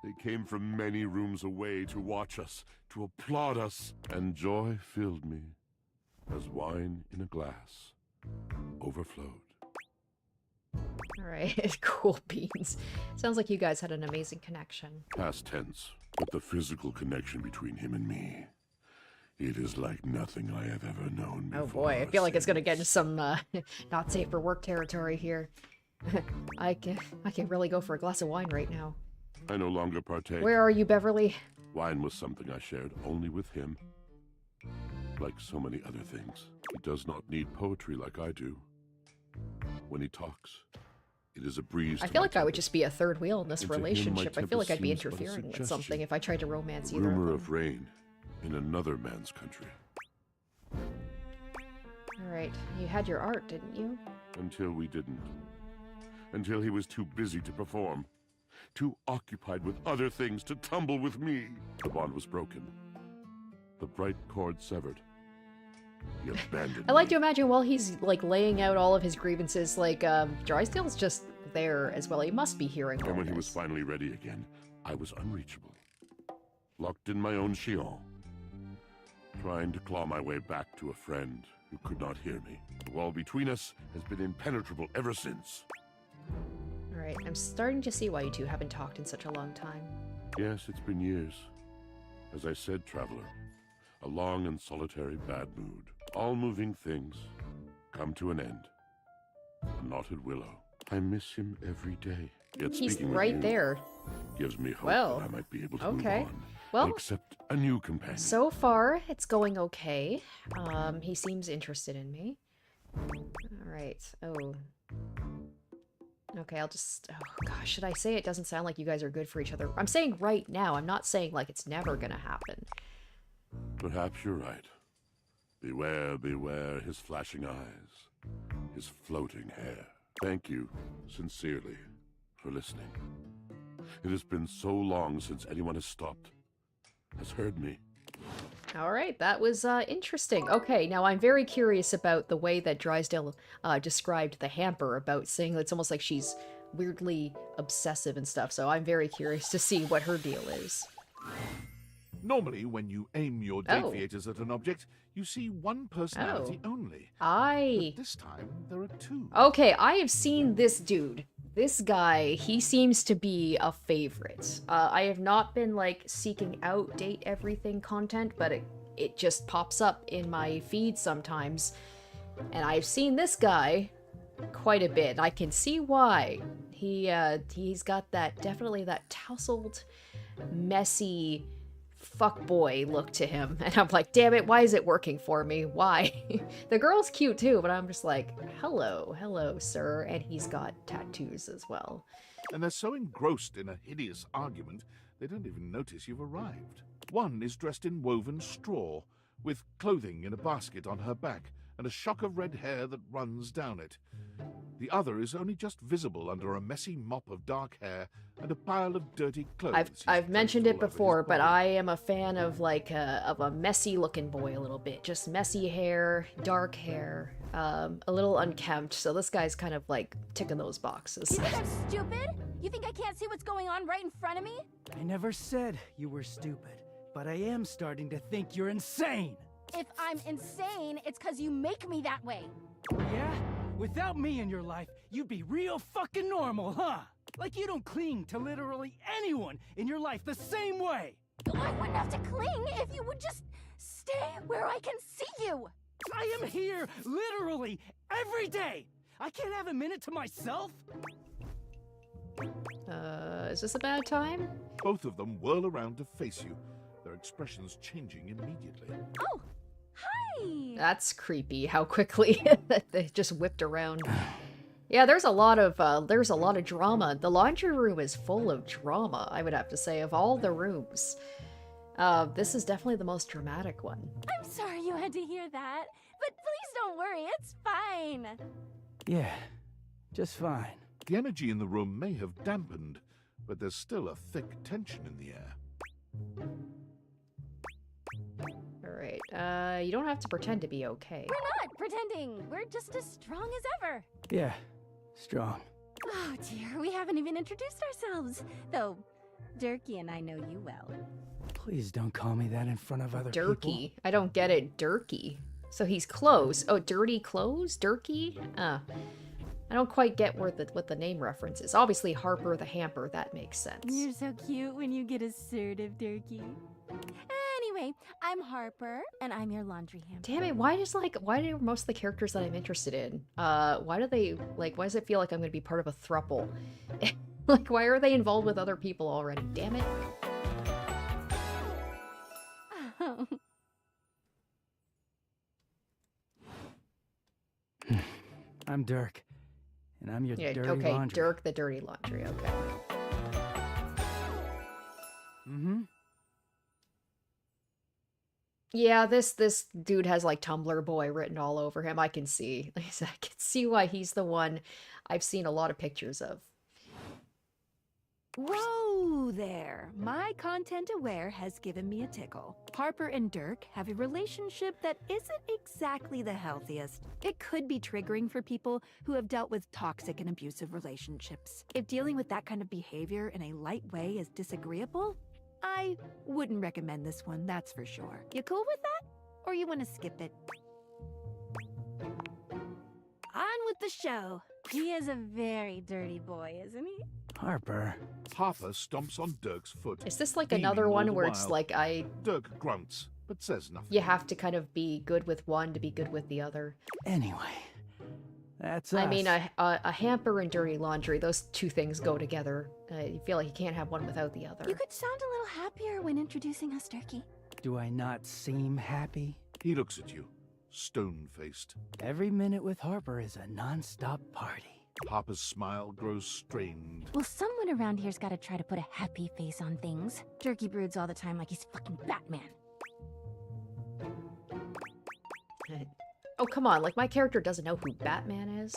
They came from many rooms away to watch us, to applaud us, and joy filled me as wine in a glass overflowed. Alright, cool beans. Sounds like you guys had an amazing connection. Past tense, but the physical connection between him and me, it is like nothing I have ever known before. Oh boy, I feel like it's gonna get into some not safe for work territory here. I can really go for a glass of wine right now. I no longer partake. Where are you, Beverly? Wine was something I shared only with him. Like so many other things, he does not need poetry like I do. When he talks, it is a breeze. I to feel my like I would tempest. just be a third wheel in this And to him, my relationship. I feel like I'd be tempest seems but a interfering with suggestion. something if I tried to romance The either of rumor them. of rain in another man's country. Alright, you had your art, didn't you? Until we didn't. Until he was too busy to perform. Too occupied with other things to tumble with me. The bond was broken. The bright cord severed. He abandoned I like me. to imagine while he's, like, laying out all of his grievances, like, Drysdale's just there as well. He must be hearing all And when he this. was finally ready again, I was unreachable. Locked in my own chillon. Trying to claw my way back to a friend who could not hear me. The wall between us has been impenetrable ever since. Alright, I'm starting to see why you two haven't talked in such a long time. Yes, it's been years. As I said, traveler, A long and solitary bad mood. All moving things come to an end. A knotted willow. I miss him every day. Yet He's speaking right with you there. gives me hope Well, that I might be able to okay. move on. Well, and accept a new companion. So far, it's going okay. He seems interested in me. Alright, oh. Okay, I'll just... Oh gosh, should I say it doesn't sound like you guys are good for each other? I'm saying right now, I'm not saying like it's never gonna happen. Perhaps you're right. Beware, beware his flashing eyes, his floating hair. Thank you, sincerely, for listening. It has been so long since anyone has stopped, has heard me. Alright, that was interesting. Okay, now I'm very curious about the way that Drysdale described the hamper, about saying that it's almost like she's weirdly obsessive and stuff, so I'm very curious to see what her deal is. Normally, when you aim your deviators at an object, you see one personality only. But this time, there are two. Okay, I have seen this dude. This guy, he seems to be a favorite. I have not been, like, seeking out Date Everything content, but it just pops up in my feed sometimes. And I've seen this guy quite a bit. I can see why. He's got that, definitely that tousled, messy fuckboy look to him. And I'm like, damn it, why is it working for me? Why? The girl's cute too, but I'm just like, hello, sir. And he's got tattoos as well. And they're so engrossed in a hideous argument, they don't even notice you've arrived. One is dressed in woven straw, with clothing in a basket on her back, and a shock of red hair that runs down it. The other is only just visible under a messy mop of dark hair and a pile of dirty clothes. I've mentioned it before, but I am a fan of like a messy looking boy a little bit. Just messy hair, dark hair, a little unkempt. So this guy's kind of like ticking those boxes. You think I'm stupid? You think I can't see what's going on right in front of me? I never said you were stupid, but I am starting to think you're insane. If I'm insane, it's because you make me that way. Yeah? Without me in your life, you'd be real fucking normal, huh? Like you don't cling to literally anyone in your life the same way. I wouldn't have to cling if you would just stay where I can see you. I am here literally every day. I can't have a minute to myself. Is this a bad time? Both of them whirl around to face you, their expressions changing immediately. Oh, hi! That's creepy, how quickly they just whipped around. Yeah, there's a lot of drama. The laundry room is full of drama, I would have to say, of all the rooms. This is definitely the most dramatic one. I'm sorry you had to hear that, but please don't worry, it's fine. Yeah, just fine. The energy in the room may have dampened, but there's still a thick tension in the air. Alright, you don't have to pretend to be okay. We're not pretending. We're just as strong as ever. Yeah, strong. Oh dear, we haven't even introduced ourselves. Though, Durkee and I know you well. Please don't call me that in front of other people. Durkee? I don't get it. Durkee. So he's clothes. Oh, dirty clothes? Durkee? I don't quite get what the name reference is. Obviously, Harper the Hamper, that makes sense. You're so cute when you get assertive, Durkee. Anyway, I'm Harper, and I'm your laundry hamper. Damn it, why do most of the characters that I'm interested in, why does it feel like I'm gonna be part of a throuple? Like, why are they involved with other people already? Damn it. I'm Dirk, and I'm your dirty laundry. Okay, Dirk the dirty laundry, okay. Mm-hmm. Yeah, this dude has like Tumblr boy written all over him. I can see. I can see why he's the one I've seen a lot of pictures of. Whoa there! My content aware has given me a tickle. Harper and Dirk have a relationship that isn't exactly the healthiest. It could be triggering for people who have dealt with toxic and abusive relationships. If dealing with that kind of behavior in a light way is disagreeable, I wouldn't recommend this one, that's for sure. You cool with that? Or you want to skip it? On with the show. He is a very dirty boy, isn't he? Harper stomps on Dirk's foot. Is this like beaming another all one the where it's while. like Dirk grunts, but says nothing. You have to kind of be good with one to be good with the other. Anyway, that's I us. mean, a hamper and dirty laundry, those two things go together. You feel like you can't have one without the other. You could sound a little happier when introducing us, Turkey. Do I not seem happy? He looks at you, stone-faced. Every minute with Harper is a non-stop party. Harper's smile grows strained. Well, someone around here's gotta try to put a happy face on things. Turkey broods all the time like he's fucking Batman. Oh, come on, like my character doesn't know who Batman is.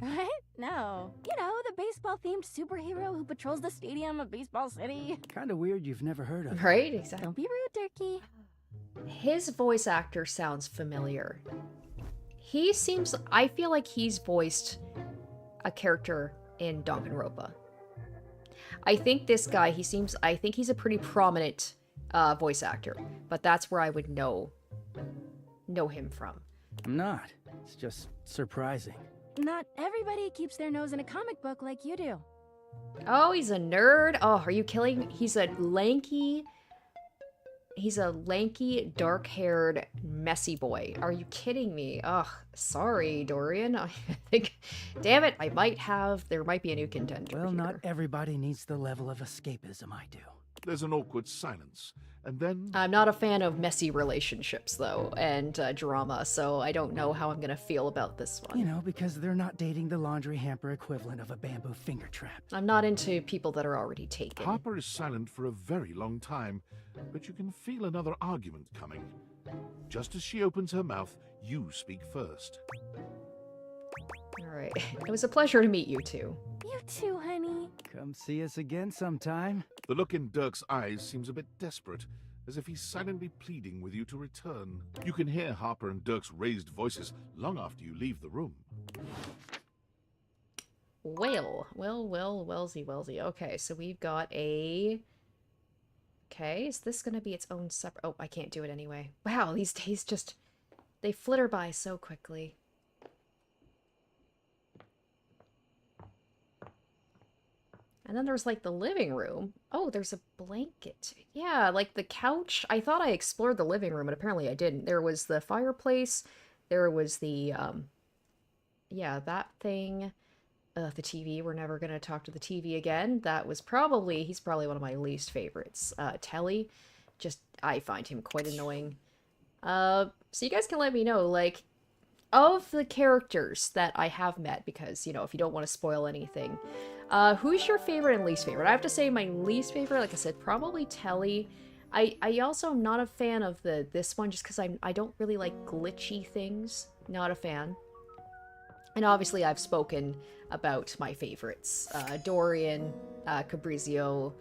What? No. You know, the baseball-themed superhero who patrols the stadium of Baseball City. Kinda weird you've never heard of him. Right? Exactly. Don't be rude, Turkey. His voice actor sounds familiar. He seems... I feel like he's voiced a character in Danganronpa. I think this guy, I think he's a pretty prominent voice actor. But that's where I would know him from. I'm not. It's just surprising. Not everybody keeps their nose in a comic book like you do. Oh, he's a nerd? Oh, are you killing... He's a lanky, dark-haired, messy boy. Are you kidding me? Ugh, sorry, Dorian. I think... Damn it, there might be a new contender Well, here. not everybody needs the level of escapism I do. There's an awkward silence, and then... I'm not a fan of messy relationships, though, and drama, so I don't know how I'm gonna feel about this one. You know, because they're not dating the laundry hamper equivalent of a bamboo finger trap. I'm not into people that are already taken. Harper is silent for a very long time, but you can feel another argument coming. Just as she opens her mouth, you speak first. Alright. It was a pleasure to meet you two. You too, honey. Come see us again sometime. The look in Dirk's eyes seems a bit desperate, as if he's silently pleading with you to return. You can hear Harper and Dirk's raised voices long after you leave the room. Wellsy. Okay, so we've got a... Okay, is this gonna be its own separate... Oh, I can't do it anyway. Wow, these days just... They flitter by so quickly. And then there's, like, the living room. Oh, there's a blanket. Yeah, like the couch. I thought I explored the living room, but apparently I didn't. There was the fireplace. There was the, yeah, that thing. The TV. We're never gonna talk to the TV again. That was probably... He's probably one of my least favorites. Telly. Just, I find him quite annoying. So you guys can let me know, like, of the characters that I have met, because, you know, if you don't want to spoil anything... who's your favorite and least favorite? I have to say my least favorite, like I said, probably Telly. I also am not a fan of this one just because I don't really like glitchy things. Not a fan. And obviously I've spoken about my favorites. Dorian, Cabrizio.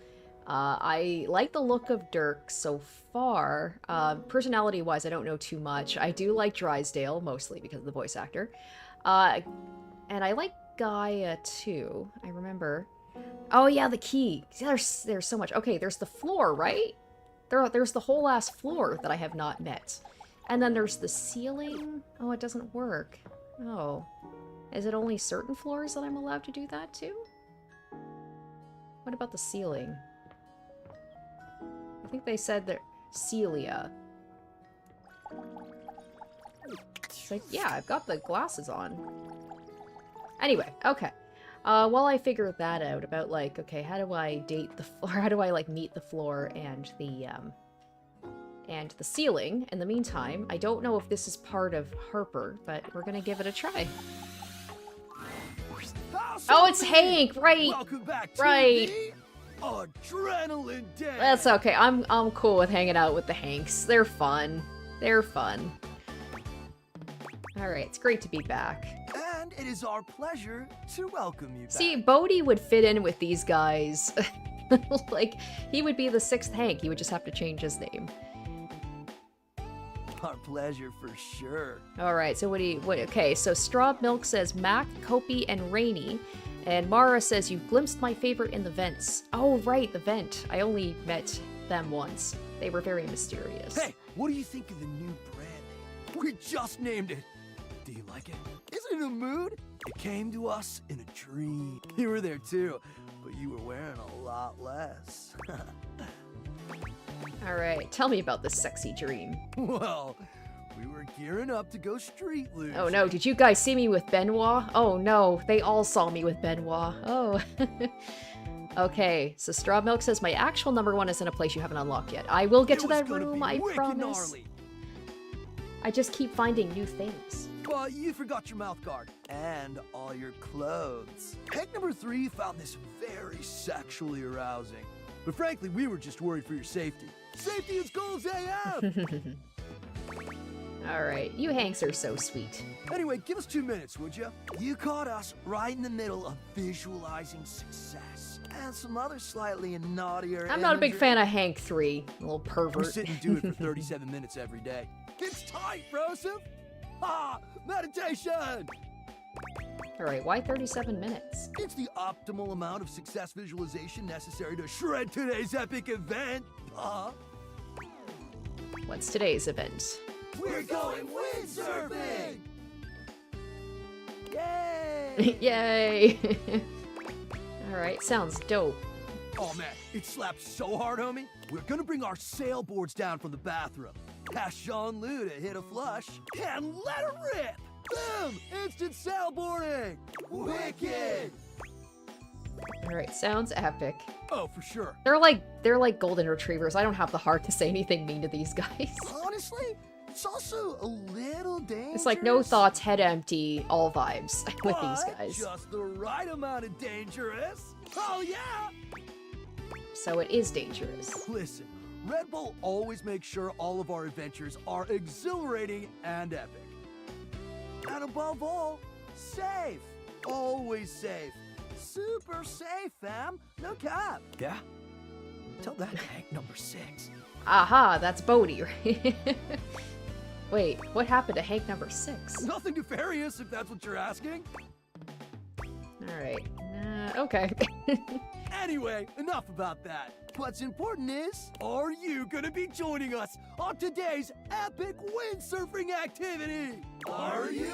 I like the look of Dirk so far. Personality-wise, I don't know too much. I do like Drysdale, mostly because of the voice actor. And I like Gaia too. I remember. Oh yeah, the key. There's so much. Okay, there's the floor, right? There's the whole ass floor that I have not met. And then there's the ceiling. Oh, it doesn't work. Oh. Is it only certain floors that I'm allowed to do that to? What about the ceiling? I think they said that Celia. It's like, yeah, I've got the glasses on. Anyway, okay. While I figure that out about, like, okay, how do I date the floor? How do I, like, meet the floor and the ceiling? In the meantime, I don't know if this is part of Harper, but we're gonna give it a try. Oh, it's Hank, right? Welcome back to right. the Adrenaline Day. That's okay. I'm cool with hanging out with the Hanks. They're fun. They're fun. All right, it's great to be back. And it is our pleasure to welcome you back. See, Bodhi would fit in with these guys. Like, he would be the 6th Hank. He would just have to change his name. Our pleasure for sure. All right, so okay, so Straw Milk says Mac, Kopi, and Rainy. And Mara says, you glimpsed my favorite in the vents. Oh, right, the vent. I only met them once. They were very mysterious. Hey, what do you think of the new brand name? We just named it. Do you like it? Is it in a mood? It came to us in a dream. You were there too, but you were wearing a lot less. Alright, tell me about this sexy dream. Well, we were gearing up to go street loot. Oh no, did you guys see me with Benoit? Oh no, they all saw me with Benoit. Oh. Okay, so Straw Milk says my actual number 1 is in a place you haven't unlocked yet. I will get to that room, I promise. Gnarly. I just keep finding new things. Well, you forgot your mouth guard and all your clothes. Hank number 3 found this very sexually arousing. But frankly, we were just worried for your safety. Safety is goals AF! Alright, you Hanks are so sweet. Anyway, give us 2 minutes, would you? You caught us right in the middle of visualizing success. And some other slightly naughtier I'm not a big imagery. fan of Hank 3, little We pervert. sit and do it for 37 minutes every day. It's tight, Broseph! Ah, meditation! Alright, why 37 minutes? It's the optimal amount of success visualization necessary to shred today's epic event. What's today's event? We're going windsurfing! Yay! Yay! Alright, sounds dope. Oh man, it slaps so hard, homie. We're gonna bring our sailboards down from the bathroom. Ask Sean Lou to hit a flush and let it rip! Boom! Instant sailboarding! Wicked! Alright, sounds epic. Oh, for sure. They're like golden retrievers. I don't have the heart to say anything mean to these guys. Honestly, it's also a little dangerous. It's like no thoughts, head empty, all vibes with these but guys. Just the right amount of dangerous. Oh yeah! So it is dangerous. Listen, Red Bull always makes sure all of our adventures are exhilarating and epic. And above all, safe. Always safe. Super safe, fam. No cap. Yeah? Tell that to Hank number 6. Aha, that's Bodhi, right? Wait, what happened to Hank number 6? Nothing nefarious, if that's what you're asking. Alright, okay. Anyway, enough about that. What's important is, are you gonna be joining us on today's epic windsurfing activity? Are you?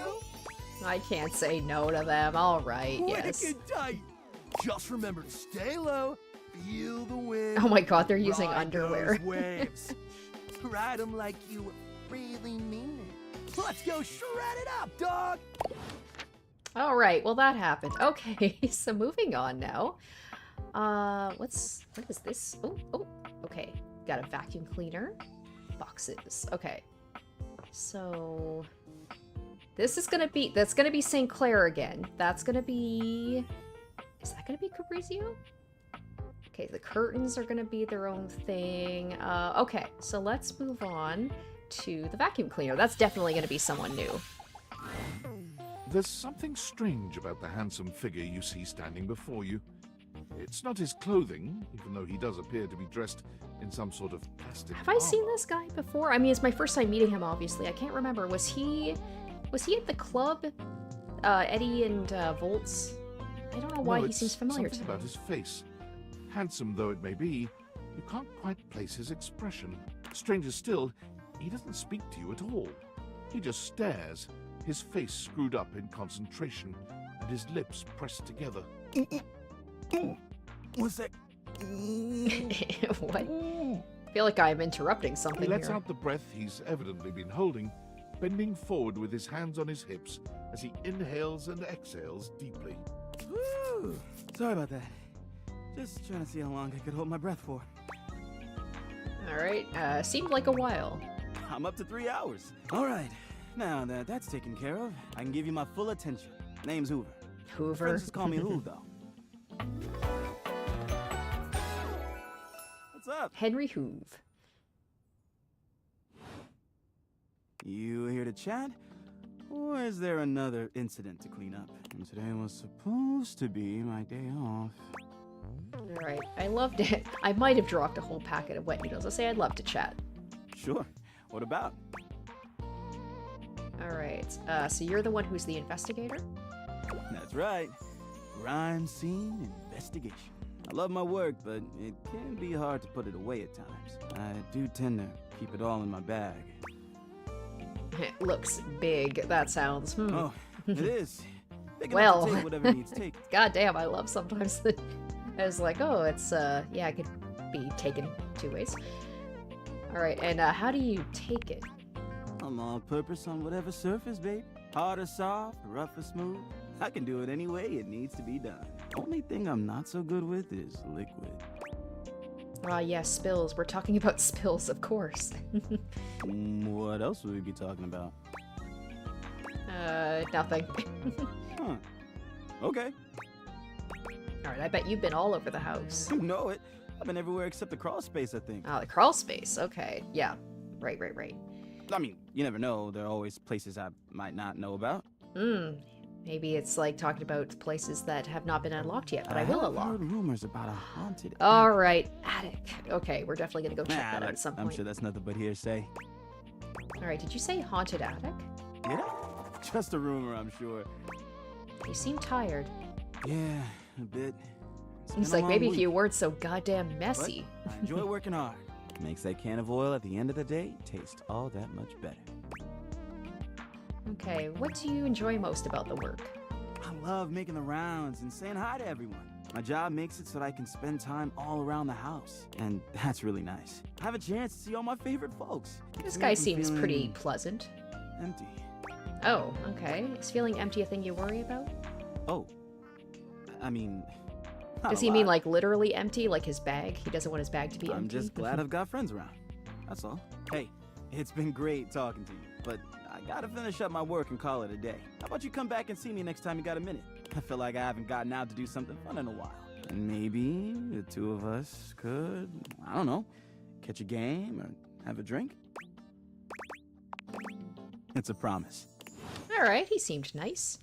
I can't say no to them. Alright, yes. Wicked tight. Just remember to stay low, feel the wind. Oh my god, they're using ride underwear. those waves. Ride them like you really mean it. Let's go shred it up, dog. Alright, well that happened. Okay, so moving on now. What is this? Oh, okay. Got a vacuum cleaner. Boxes. Okay. So this is gonna be, that's gonna be St. Clair again. That's gonna be, is that gonna be Fabrizio? Okay, the curtains are gonna be their own thing. Okay, so let's move on to the vacuum cleaner. That's definitely gonna be someone new. There's something strange about the handsome figure you see standing before you. It's not his clothing, even though he does appear to be dressed in some sort of plastic Have I seen this guy before? I mean, it's my first time meeting him, obviously. I can't remember. Was he at the club? Eddie and Volts? I don't know why he seems familiar to me. Something about his face. Handsome though it may be, you can't quite place his expression. Stranger still, he doesn't speak to you at all. He just stares, his face screwed up in concentration, and his lips pressed together. What's that? What? I feel like I'm interrupting something He lets here. out the breath he's evidently been holding, bending forward with his hands on his hips as he inhales and exhales deeply. Woo! Sorry about that. Just trying to see how long I could hold my breath for. Alright, seemed like a while. I'm up to 3 hours. Alright, now that that's taken care of, I can give you my full attention. Name's Hoover. Hoover? Friends just call me Hoov, though. What's up? Henry Hoove. You here to chat? Or is there another incident to clean up? And today was supposed to be my day off. Alright, I loved it. I might have dropped a whole packet of wet noodles. I'll say I'd love to chat. Sure. What about? Alright, so you're the one who's the investigator? That's right. Crime scene investigation. I love my work, but it can be hard to put it away at times. I do tend to keep it all in my bag. It looks big. That sounds. Oh, it is. Big enough Well, to take whatever needs taken. goddamn, I love sometimes that I was like, oh, it's yeah, it could be taken 2 ways. Alright, and how do you take it? I'm all purpose on whatever surface, babe. Hard or soft, rough or smooth. I can do it any way it needs to be done. Only thing I'm not so good with is liquid. Ah, yes, spills. We're talking about spills, of course. What else would we be talking about? Nothing. Huh. Okay. Alright, I bet you've been all over the house. You know it. I've been everywhere except the crawl space, I think. Ah, the crawl space. Okay, yeah. Right. I mean, you never know. There are always places I might not know about. Maybe it's like talking about places that have not been unlocked yet, but I will have unlock. heard rumors about a haunted Alright, attic. Okay, we're definitely gonna go check that out look, at some point. I'm sure that's nothing but hearsay. Alright, did you say haunted attic? Yeah? Just a rumor, I'm sure. You seem tired. Yeah, a bit. It's like maybe if you weren't so goddamn messy. But I enjoy working hard. Makes that can of oil at the end of the day taste all that much better. Okay, what do you enjoy most about the work? I love making the rounds and saying hi to everyone. My job makes it so that I can spend time all around the house, and that's really nice. I have a chance to see all my favorite folks. This guy seems pretty pleasant. Empty. Oh, okay. Is feeling empty a thing you worry about? Oh. I mean... Does he mean like literally empty, like his bag? He doesn't want his bag to be empty? I'm just glad I've got friends around. That's all. Hey, it's been great talking to you, but I gotta finish up my work and call it a day. How about you come back and see me next time you got a minute? I feel like I haven't gotten out to do something fun in a while. And maybe the two of us could, I don't know, catch a game or have a drink? It's a promise. Alright, he seemed nice.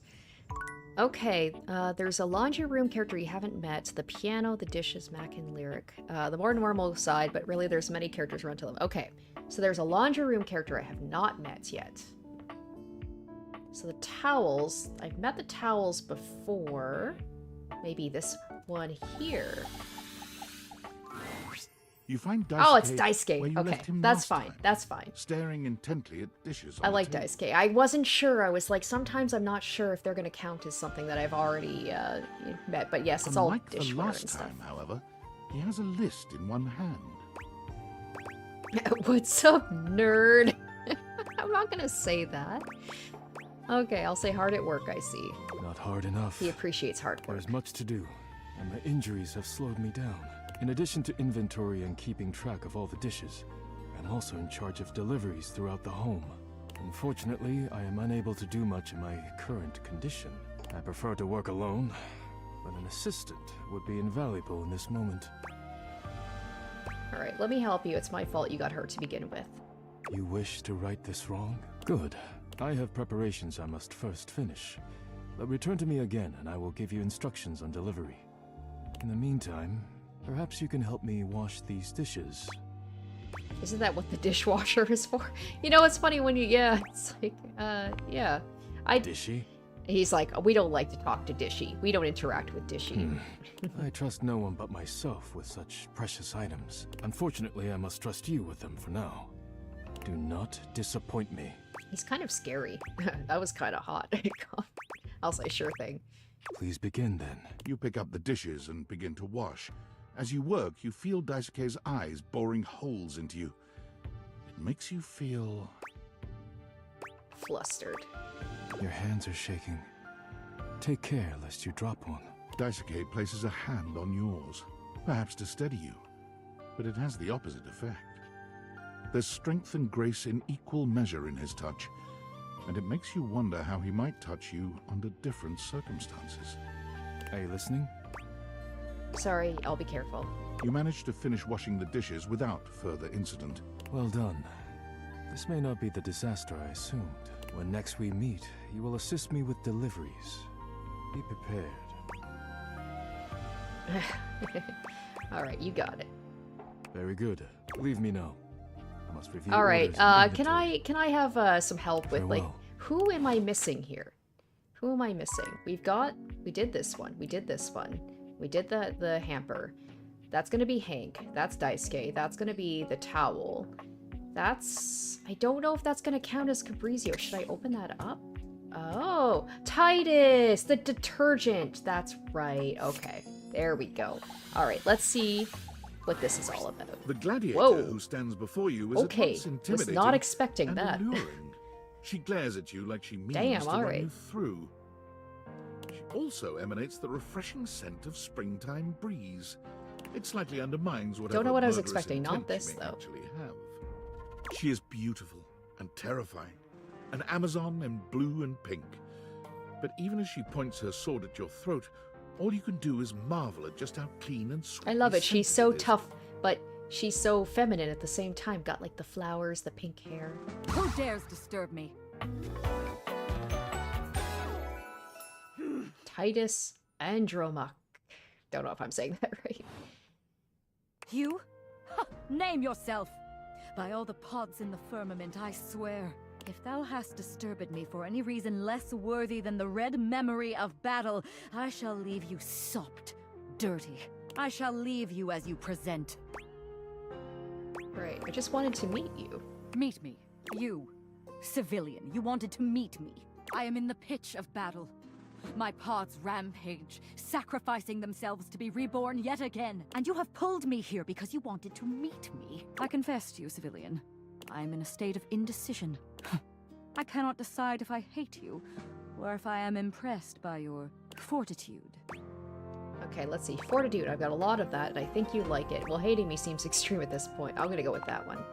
Okay, there's a laundry room character you haven't met, the piano, the dishes, Mac, and Lyric. The more normal side, but really there's many characters around to them. Okay, so there's a laundry room character I have not met yet. So the towels, I've met the towels before. Maybe this one here. You find Daisuke. Oh, it's Daisuke. Where you Okay, left him that's last fine. time, That's fine. staring intently at dishes. I on the like table. Daisuke. I wasn't sure. I was like, sometimes I'm not sure if they're going to count as something that I've already met. But yes, it's all Unlike the dishware last and stuff. time, however, he has a list in one hand. What's up, nerd? I'm not going to say that. Okay, I'll say hard at work, I see. Not hard enough. He appreciates hard work. There's much to do, and my injuries have slowed me down. In addition to inventory and keeping track of all the dishes, I'm also in charge of deliveries throughout the home. Unfortunately, I am unable to do much in my current condition. I prefer to work alone, but an assistant would be invaluable in this moment. Alright, let me help you. It's my fault you got hurt to begin with. You wish to right this wrong? Good. I have preparations I must first finish. But return to me again and I will give you instructions on delivery. In the meantime, perhaps you can help me wash these dishes. Isn't that what the dishwasher is for? You know, it's funny when you, yeah, it's like, yeah. Dishy? He's like, we don't like to talk to Dishy. We don't interact with Dishy. I trust no one but myself with such precious items. Unfortunately, I must trust you with them for now. Do not disappoint me. He's kind of scary. That was kind of hot. I'll say sure thing. Please begin then. You pick up the dishes and begin to wash. As you work, you feel Daisuke's eyes boring holes into you. It makes you feel... flustered. Your hands are shaking. Take care lest you drop one. Daisuke places a hand on yours, perhaps to steady you, but it has the opposite effect. There's strength and grace in equal measure in his touch, and it makes you wonder how he might touch you under different circumstances. Are you listening? Sorry, I'll be careful. You manage to finish washing the dishes without further incident. Well done. This may not be the disaster I assumed. When next we meet, you will assist me with deliveries. Be prepared. Alright, you got it. Very good. Leave me know. I must review Alright, orders and can I have some help with, like, Farewell. who am I missing here? Who am I missing? We did this one. We did this one. We did the hamper. That's gonna be Hank. That's Daisuke. That's gonna be the towel. I don't know if that's gonna count as Fabrizio. Should I open that up? Oh, Titus, the detergent. That's right. Okay, there we go. All right, let's see what this is all about. The gladiator Whoa. who stands before you is Okay, at once intimidating was not expecting and that. alluring. She glares at you like she means Damn, to run alright. you through. She also emanates the refreshing scent of springtime breeze. It slightly undermines whatever Don't know what I was murderous expecting, not intent this, she may though. actually have. She is beautiful and terrifying, an Amazon in blue and pink. But even as she points her sword at your throat, all you can do is marvel at just how clean and sweet. I love it. She's so tough, but she's so feminine at the same time. Got like the flowers, the pink hair. Who dares disturb me? Titus Andromache. Don't know if I'm saying that right. You? Ha! Name yourself! By all the pods in the firmament, I swear, if thou hast disturbed me for any reason less worthy than the red memory of battle, I shall leave you sopped, dirty. I shall leave you as you present. Right, I just wanted to meet you. Meet me. You. Civilian, you wanted to meet me. I am in the pitch of battle. My pods rampage, sacrificing themselves to be reborn yet again. And you have pulled me here because you wanted to meet me. I confess to you, civilian, I am in a state of indecision. I cannot decide if I hate you, or if I am impressed by your fortitude. Okay, let's see. Fortitude, I've got a lot of that, and I think you like it. Well, hating me seems extreme at this point. I'm gonna go with that one.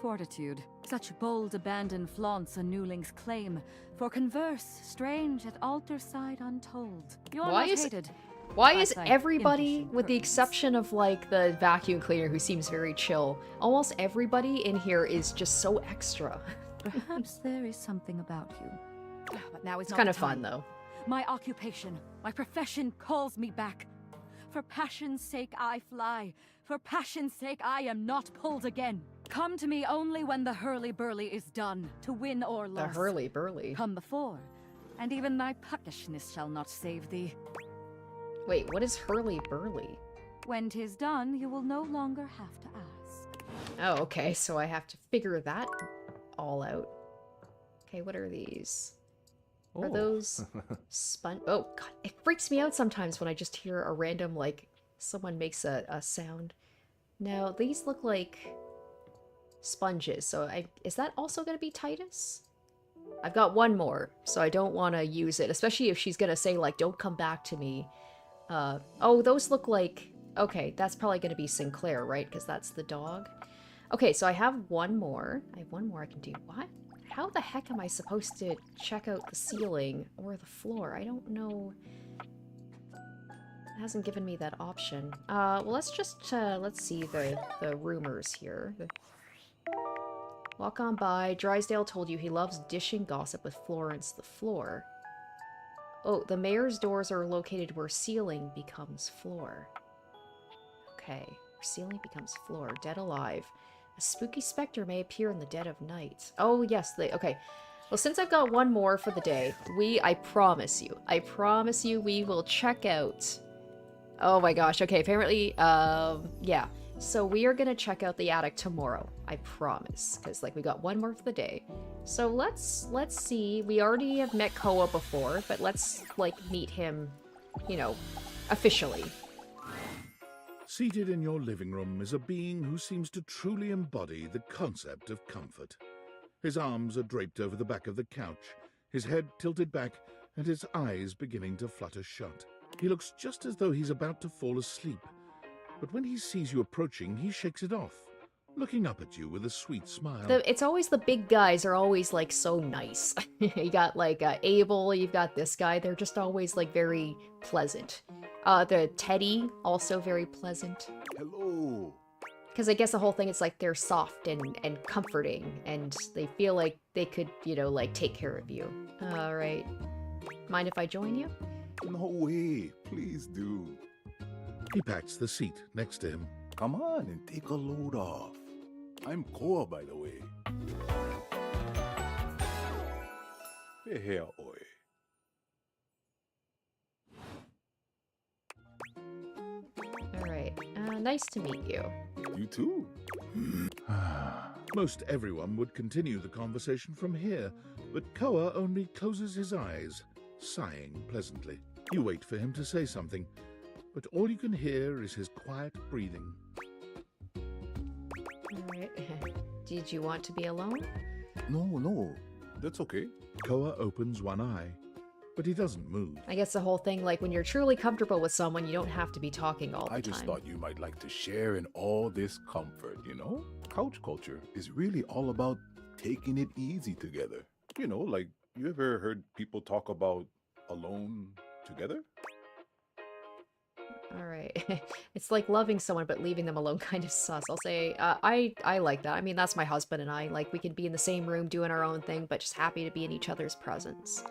Fortitude. Such bold abandon flaunts a newling's claim. For converse, strange at altar side untold. You are Why not is- hated. Why by is thy everybody, impish with the impertinence. exception of like the vacuum cleaner who seems very chill, almost everybody in here is just so extra. Perhaps there is something about you. But now is It's not kind the of fun time. though. My occupation, my profession calls me back. For passion's sake I fly. For passion's sake I am not pulled again. Come to me only when the hurly-burly is done, to win or The loss. hurly-burly. Come before, and even thy puckishness shall not save thee. Wait, what is hurly-burly? When 'tis done, you will no longer have to ask. Oh, okay, so I have to figure that all out. Okay, what are these? Are those oh god, it freaks me out sometimes when I just hear a random, like, someone makes a sound. Now, these look like sponges, so is that also gonna be Titus? I've got one more, so I don't want to use it, especially if she's gonna say, like, don't come back to me. Oh, those look like... Okay, that's probably gonna be Sinclair, right? Because that's the dog. Okay, so I have one more. I have one more I can do. What? How the heck am I supposed to check out the ceiling or the floor? I don't know. It hasn't given me that option. Well, let's just, let's see the rumors here. Walk on by. Drysdale told you he loves dishing gossip with Florence the Floor. Oh, the mayor's doors are located where ceiling becomes floor. Okay, where ceiling becomes floor. Dead alive. A spooky specter may appear in the dead of night. Oh, yes, okay. Well, since I've got one more for the day, I promise you, we will check out... Oh my gosh, okay, apparently, yeah. So we are gonna check out the attic tomorrow, I promise. Because, like, we got one more for the day. So let's see. We already have met Koa before, but let's, like, meet him, you know, officially. Seated in your living room is a being who seems to truly embody the concept of comfort. His arms are draped over the back of the couch, his head tilted back, and his eyes beginning to flutter shut. He looks just as though he's about to fall asleep, but when he sees you approaching, he shakes it off, looking up at you with a sweet smile. It's always the big guys are always, like, so nice. You got, like, Abel, you've got this guy, they're just always, like, very pleasant. The Teddy, also very pleasant. Hello. Because I guess the whole thing is, like, they're soft and comforting, and they feel like they could, you know, like, take care of you. Alright. Mind if I join you? No way. Please do. He pats the seat next to him. Come on and take a load off. I'm Koa, by the way. Hey, here, oi. Alright. Nice to meet you. You too. Most everyone would continue the conversation from here, but Koa only closes his eyes, sighing pleasantly. You wait for him to say something, but all you can hear is his quiet breathing. Alright. Did you want to be alone? No, that's okay. Koa opens one eye, but he doesn't move. I guess the whole thing, like, when you're truly comfortable with someone, you don't have to be talking all the time. I just thought you might like to share in all this comfort, you know? Couch culture is really all about taking it easy together. You know, like, you ever heard people talk about alone together? Alright. It's like loving someone but leaving them alone kind of sus. I'll say, I like that. I mean, that's my husband and I. Like, we can be in the same room doing our own thing, but just happy to be in each other's presence.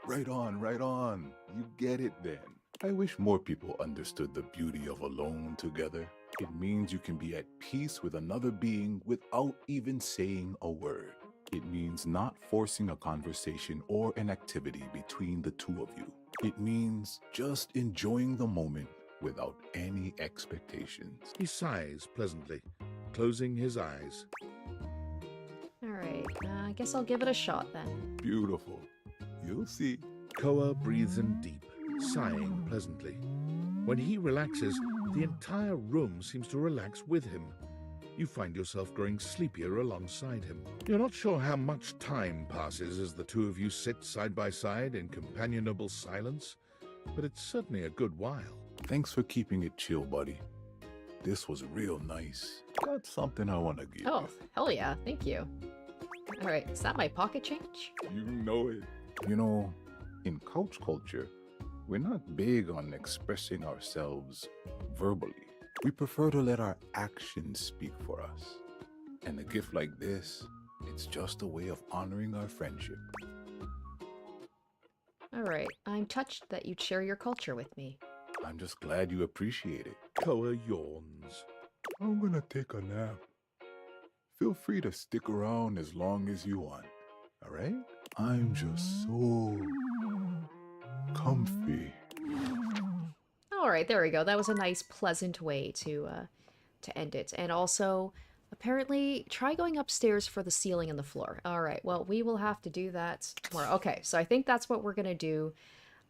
Right on, right on. You get it then. I wish more people understood the beauty of alone together. It means you can be at peace with another being without even saying a word. It means not forcing a conversation or an activity between the two of you. It means just enjoying the moment without any expectations. He sighs pleasantly, closing his eyes. Alright, I guess I'll give it a shot then. Beautiful. You'll see. Koa breathes in deep, sighing pleasantly. When he relaxes, the entire room seems to relax with him. You find yourself growing sleepier alongside him. You're not sure how much time passes as the two of you sit side by side in companionable silence, but it's certainly a good while. Thanks for keeping it chill, buddy. This was real nice. Got something I want to give Oh, you. hell yeah, thank you. Alright, is that my pocket change? You know it. You know, in couch culture, we're not big on expressing ourselves verbally. We prefer to let our actions speak for us. And a gift like this, it's just a way of honoring our friendship. Alright, I'm touched that you'd share your culture with me. I'm just glad you appreciate it. Koa yawns. I'm gonna take a nap. Feel free to stick around as long as you want, alright? I'm just so comfy. Alright, there we go. That was a nice, pleasant way to end it. And also, apparently, try going upstairs for the ceiling and the floor. Alright, well, we will have to do that tomorrow. Okay, so I think that's what we're gonna do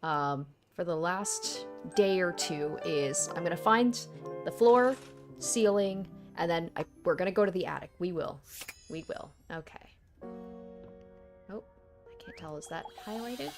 for the last day or two is I'm gonna find the floor, ceiling, and then we're gonna go to the attic. We will. We will. Okay. Oh, I can't tell. Is that highlighted?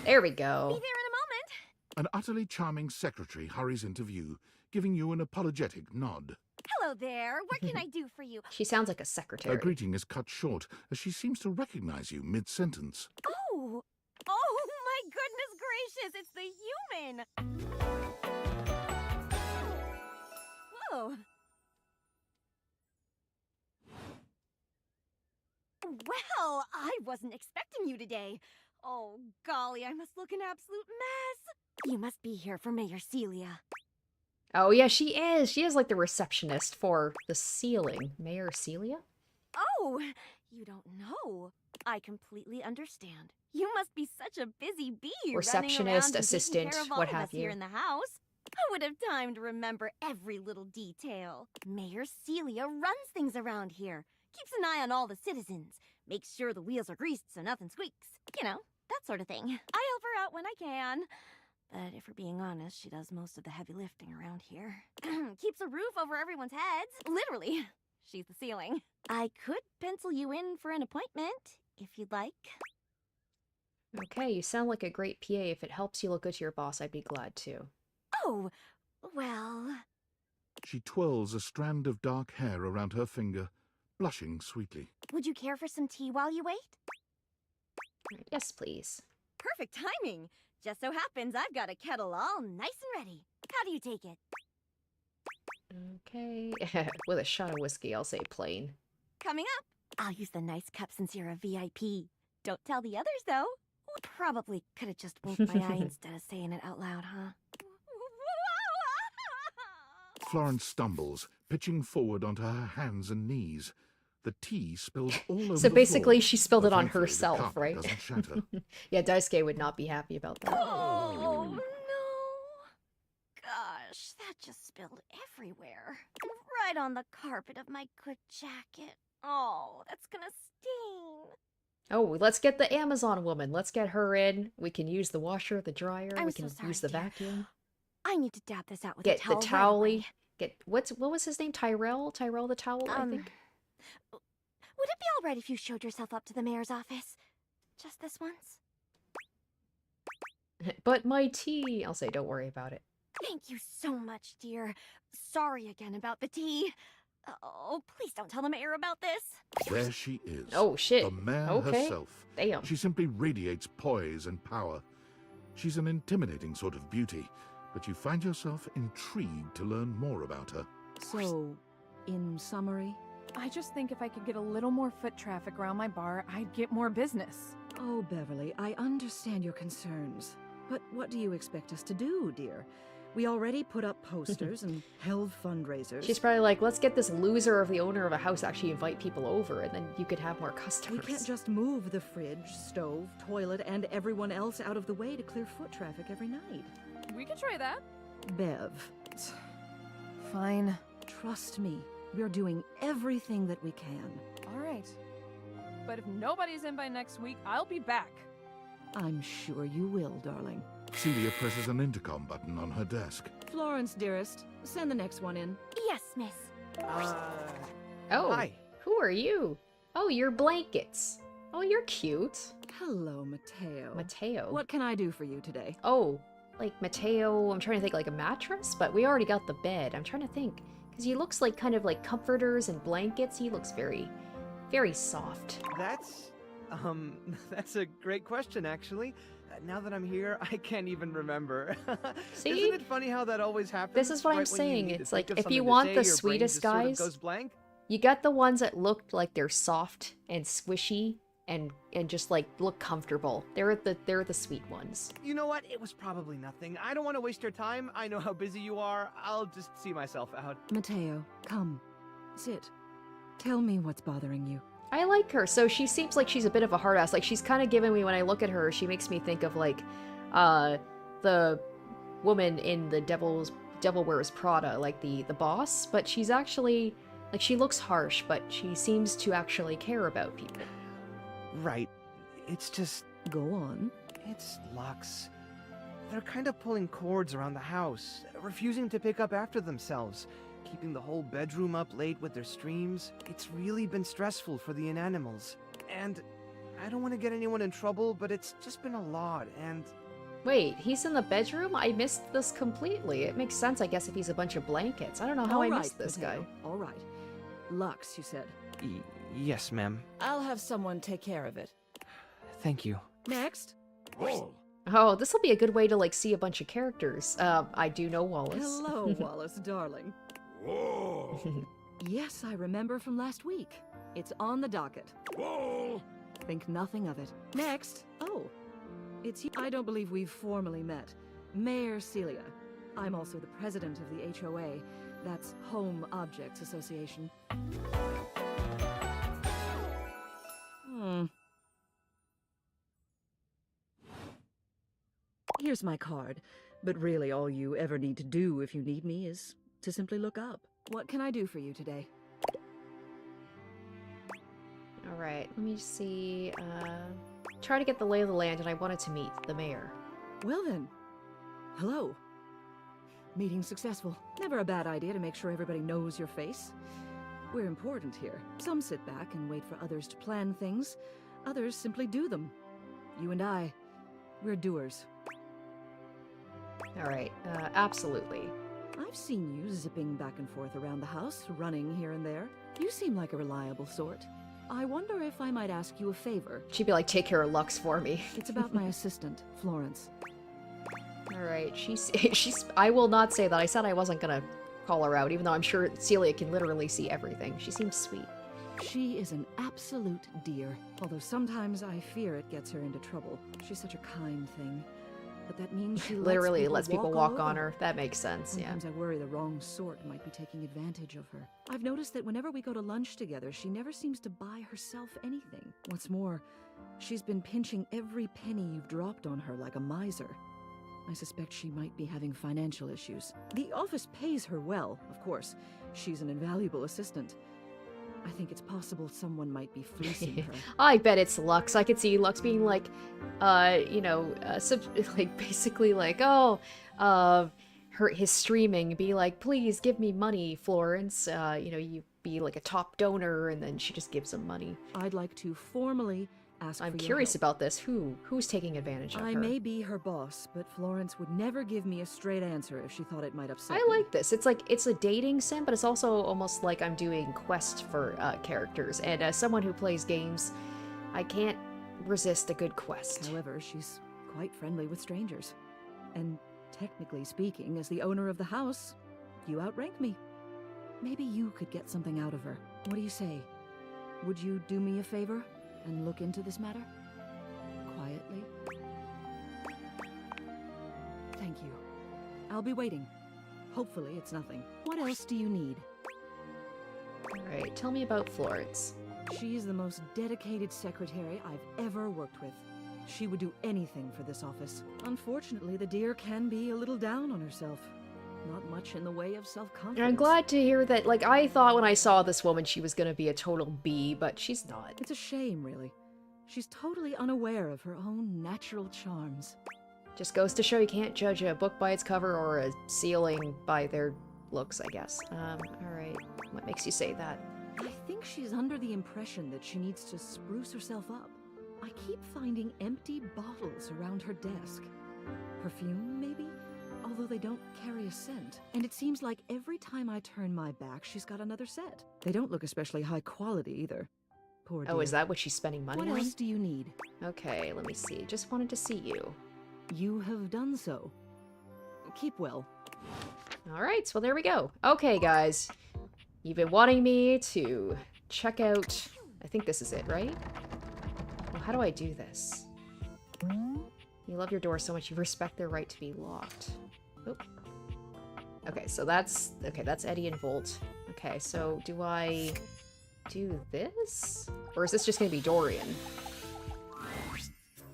There we go. Be there in a moment. An utterly charming secretary hurries into view, giving you an apologetic nod. Hello there. What can I do for you? She sounds like a secretary. Her greeting is cut short as she seems to recognize you mid-sentence. Oh! Oh my goodness gracious! It's the human! Whoa! Well, I wasn't expecting you today. Oh, golly, I must look an absolute mess. You must be here for Mayor Celia. Oh, yeah, she is. She is like the receptionist for the ceiling. Mayor Celia? Oh, you don't know. I completely understand. You must be such a busy bee. Receptionist, running around and taking assistant, care of all what of have us here you. in the house. I would have time to remember every little detail. Mayor Celia runs things around here. Keeps an eye on all the citizens. Makes sure the wheels are greased so nothing squeaks. You know, that sort of thing. I help her out when I can. But if we're being honest, she does most of the heavy lifting around here. Keeps a roof over everyone's heads. Literally. She's the ceiling. I could pencil you in for an appointment, if you'd like. Okay, you sound like a great PA. If it helps you look good to your boss, I'd be glad to. Oh, well... She twirls a strand of dark hair around her finger, blushing sweetly. Would you care for some tea while you wait? Yes, please. Perfect timing. Just so happens I've got a kettle all nice and ready. How do you take it? Okay. With a shot of whiskey, I'll say plain. Coming up. I'll use the nice cup since you're a VIP. Don't tell the others, though. Probably could have just winked my eye instead of saying it out loud, huh? Florence stumbles, pitching forward onto her hands and knees. The tea spills all over So the basically, floor, she spilled but it on thankfully the herself, cup right? doesn't shatter. Yeah, Daisuke would not be happy about that. Oh, no. Gosh, that just spilled everywhere. And right on the carpet of my good jacket. Oh, that's gonna sting. Oh, let's get the Amazon woman. Let's get her in. We can use the washer, the dryer. I'm we so can sorry, use the dear. vacuum. I need to dab this out with Get a towel the right away. towelly. Get what was his name? Tyrell the towel, I think. Would it be all right if you showed yourself up to the mayor's office? Just this once? But my tea. I'll say, don't worry about it. Thank you so much, dear. Sorry again about the tea. Oh, please don't tell the mayor about this. There she is. Oh, shit. The mare Okay. herself. Damn. She simply radiates poise and power. She's an intimidating sort of beauty, but you find yourself intrigued to learn more about her. So, in summary? I just think if I could get a little more foot traffic around my bar, I'd get more business. Oh, Beverly, I understand your concerns. But what do you expect us to do, dear? We already put up posters and held fundraisers. She's probably like, let's get this loser of the owner of a house actually invite people over, and then you could have more We customers. can't just move the fridge, stove, toilet, and everyone else out of the way to clear foot traffic every night. We could try that. Bev, Fine. trust me. We're doing everything that we can. All right. But if nobody's in by next week, I'll be back. I'm sure you will, darling. Celia presses an intercom button on her desk. Florence, dearest, send the next one in. Yes, miss. Oh, Hi. who are you? Oh, you're blankets. Oh, you're cute. Hello, Mateo. Mateo. What can I do for you today? Oh, like Mateo, I'm trying to think like a mattress, but we already got the bed. I'm trying to think. Because he looks like kind of like comforters and blankets. He looks very, very soft. That's a great question, actually. Now that I'm here, I can't even remember. See? Isn't it funny how that always happens? This is what I'm right when you saying. need to It's like, think of if you something to want say, the your brain sweetest just sort of guys, goes blank. you got the ones that look like they're soft and squishy and just like look comfortable. They're the sweet ones. You know what? It was probably nothing. I don't want to waste your time. I know how busy you are. I'll just see myself out. Mateo, come. Sit. Tell me what's bothering you. I like her. So she seems like she's a bit of a hard ass. Like she's kind of giving me, when I look at her, she makes me think of like the woman in the Devil Wears Prada, like the boss, but she's actually like, she looks harsh, but she seems to actually care about people. Right. It's just... Go on. It's Lux. They're kind of pulling cords around the house, refusing to pick up after themselves, keeping the whole bedroom up late with their streams. It's really been stressful for the inanimals. And I don't want to get anyone in trouble, but it's just been a lot, and... Wait, he's in the bedroom? I missed this completely. It makes sense, I guess, if he's a bunch of blankets. I don't know how I missed this guy. All right. Lux, you said. Yes, ma'am. I'll have someone take care of it. Thank you. Next. Oh, this will be a good way to like see a bunch of characters. I do know Wallace. Hello, Wallace, darling. Yes, I remember from last week. It's on the docket. Think nothing of it. Next. Oh, it's you. I don't believe we've formally met. Mayor Celia. I'm also the president of the HOA. That's Home Objects Association. Here's my card, but really all you ever need to do if you need me is to simply look up. What can I do for you today? Alright, let me see. Try to get the lay of the land, and I wanted to meet the mayor. Well then, hello. Meeting successful. Never a bad idea to make sure everybody knows your face. We're important here. Some sit back and wait for others to plan things. Others simply do them. You and I, we're doers. Alright, absolutely. I've seen you zipping back and forth around the house, running here and there. You seem like a reliable sort. I wonder if I might ask you a favor. She'd be like, take care of Lux for me. It's about my assistant, Florence. Alright, she's... I will not say that. I said I wasn't gonna call her out, even though I'm sure Celia can literally see everything. She seems sweet. She is an absolute dear, although sometimes I fear it gets her into trouble. She's such a kind thing. But that means she literally lets people walk on her. her. That makes sense, yeah. Sometimes I worry the wrong sort might be taking advantage of her. I've noticed that whenever we go to lunch together, she never seems to buy herself anything. What's more, she's been pinching every penny you've dropped on her like a miser. I suspect she might be having financial issues. The office pays her well, of course. She's an invaluable assistant. I think it's possible someone might be fleecing her. I bet it's Lux. I could see Lux being like, you know, like basically like, oh, his streaming, be like, please give me money, Florence. You know, you be like a top donor, and then she just gives him money. I'd like to formally ask I'm for your curious help. about this. Who's taking advantage of her? I may be her boss, but Florence would never give me a straight answer if she thought it might upset I me. like this. It's like, it's a dating sim, but it's also almost like I'm doing quests for characters. And as someone who plays games, I can't resist a good quest. However, she's quite friendly with strangers. And technically speaking, as the owner of the house, you outrank me. Maybe you could get something out of her. What do you say? Would you do me a favor and look into this matter? Quietly. Thank you. I'll be waiting. Hopefully it's nothing. What else do you need? Alright, tell me about Florence. She's the most dedicated secretary I've ever worked with. She would do anything for this office. Unfortunately, the dear can be a little down on herself. Not much in the way of self-confidence. I'm glad to hear that, like, I thought when I saw this woman she was gonna be a total B, but she's not. It's a shame, really. She's totally unaware of her own natural charms. Just goes to show you can't judge a book by its cover or a ceiling by their looks, I guess. Alright. What makes you say that? I think she's under the impression that she needs to spruce herself up. I keep finding empty bottles around her desk. Perfume, maybe? Although they don't carry a scent. And it seems like every time I turn my back, she's got another set. They don't look especially high quality either. Poor dear. Oh, is that what she's spending money on? What else do you need? Okay, let me see. Just wanted to see you. You have done so. Keep well. Alright, well there we go. Okay, guys. You've been wanting me to check out... I think this is it, right? Well, how do I do this? You love your door so much you respect their right to be locked. Oop. Okay, so that's... Okay, that's Eddie and Volt. Okay, so do I do this? Or is this just gonna be Dorian?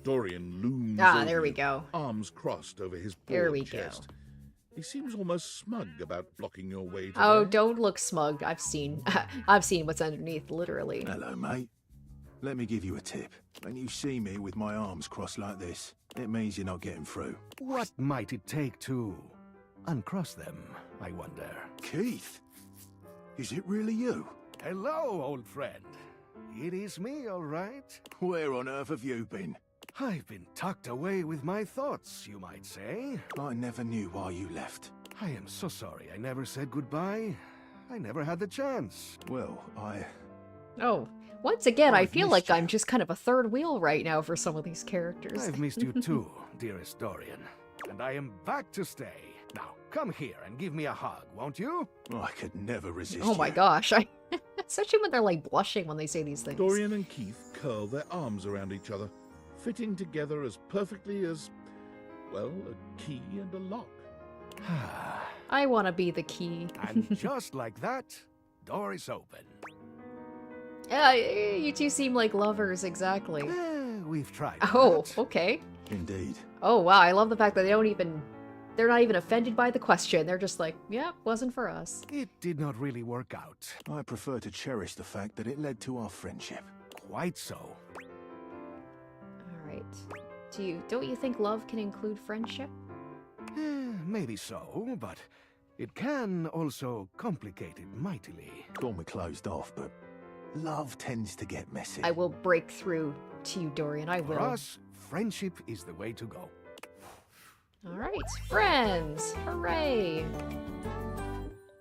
Dorian looms Ah, over there we you, go. arms crossed over his There broad we go. chest. He seems almost smug about blocking your way today. Oh, don't look smug. I've seen... I've seen what's underneath, literally. Hello, mate. Let me give you a tip. When you see me with my arms crossed like this, it means you're not getting through. What might it take to uncross them, I wonder? Keith? Is it really you? Hello, old friend. It is me, all right. Where on earth have you been? I've been tucked away with my thoughts, you might say. I never knew why you left. I am so sorry I never said goodbye. I never had the chance. Well, Oh, once again, I I've feel missed like I'm just kind of a third wheel right now for some of these characters. I've missed you too, dearest Dorian. And I am back to stay. Now, come here and give me a hug, won't you? I could never resist Oh my you. gosh, especially when they're like blushing when they say these things. Dorian and Keith curl their arms around each other, fitting together as perfectly as, well, a key and a lock. I want to be the key. And just like that, door is open. You two seem like lovers, exactly. We've tried. Oh, okay. Indeed. Oh wow, I love the fact that they're not even offended by the question. They're just like, yeah, wasn't for us. It did not really work out. I prefer to cherish the fact that it led to our friendship. Quite so. All right. Don't you think love can include friendship? Maybe so, but it can also complicate it mightily. Call me closed off, but love tends to get messy. I will break through to you, Dorian. I will. For us, friendship is the way to go. All right, friends! Hooray!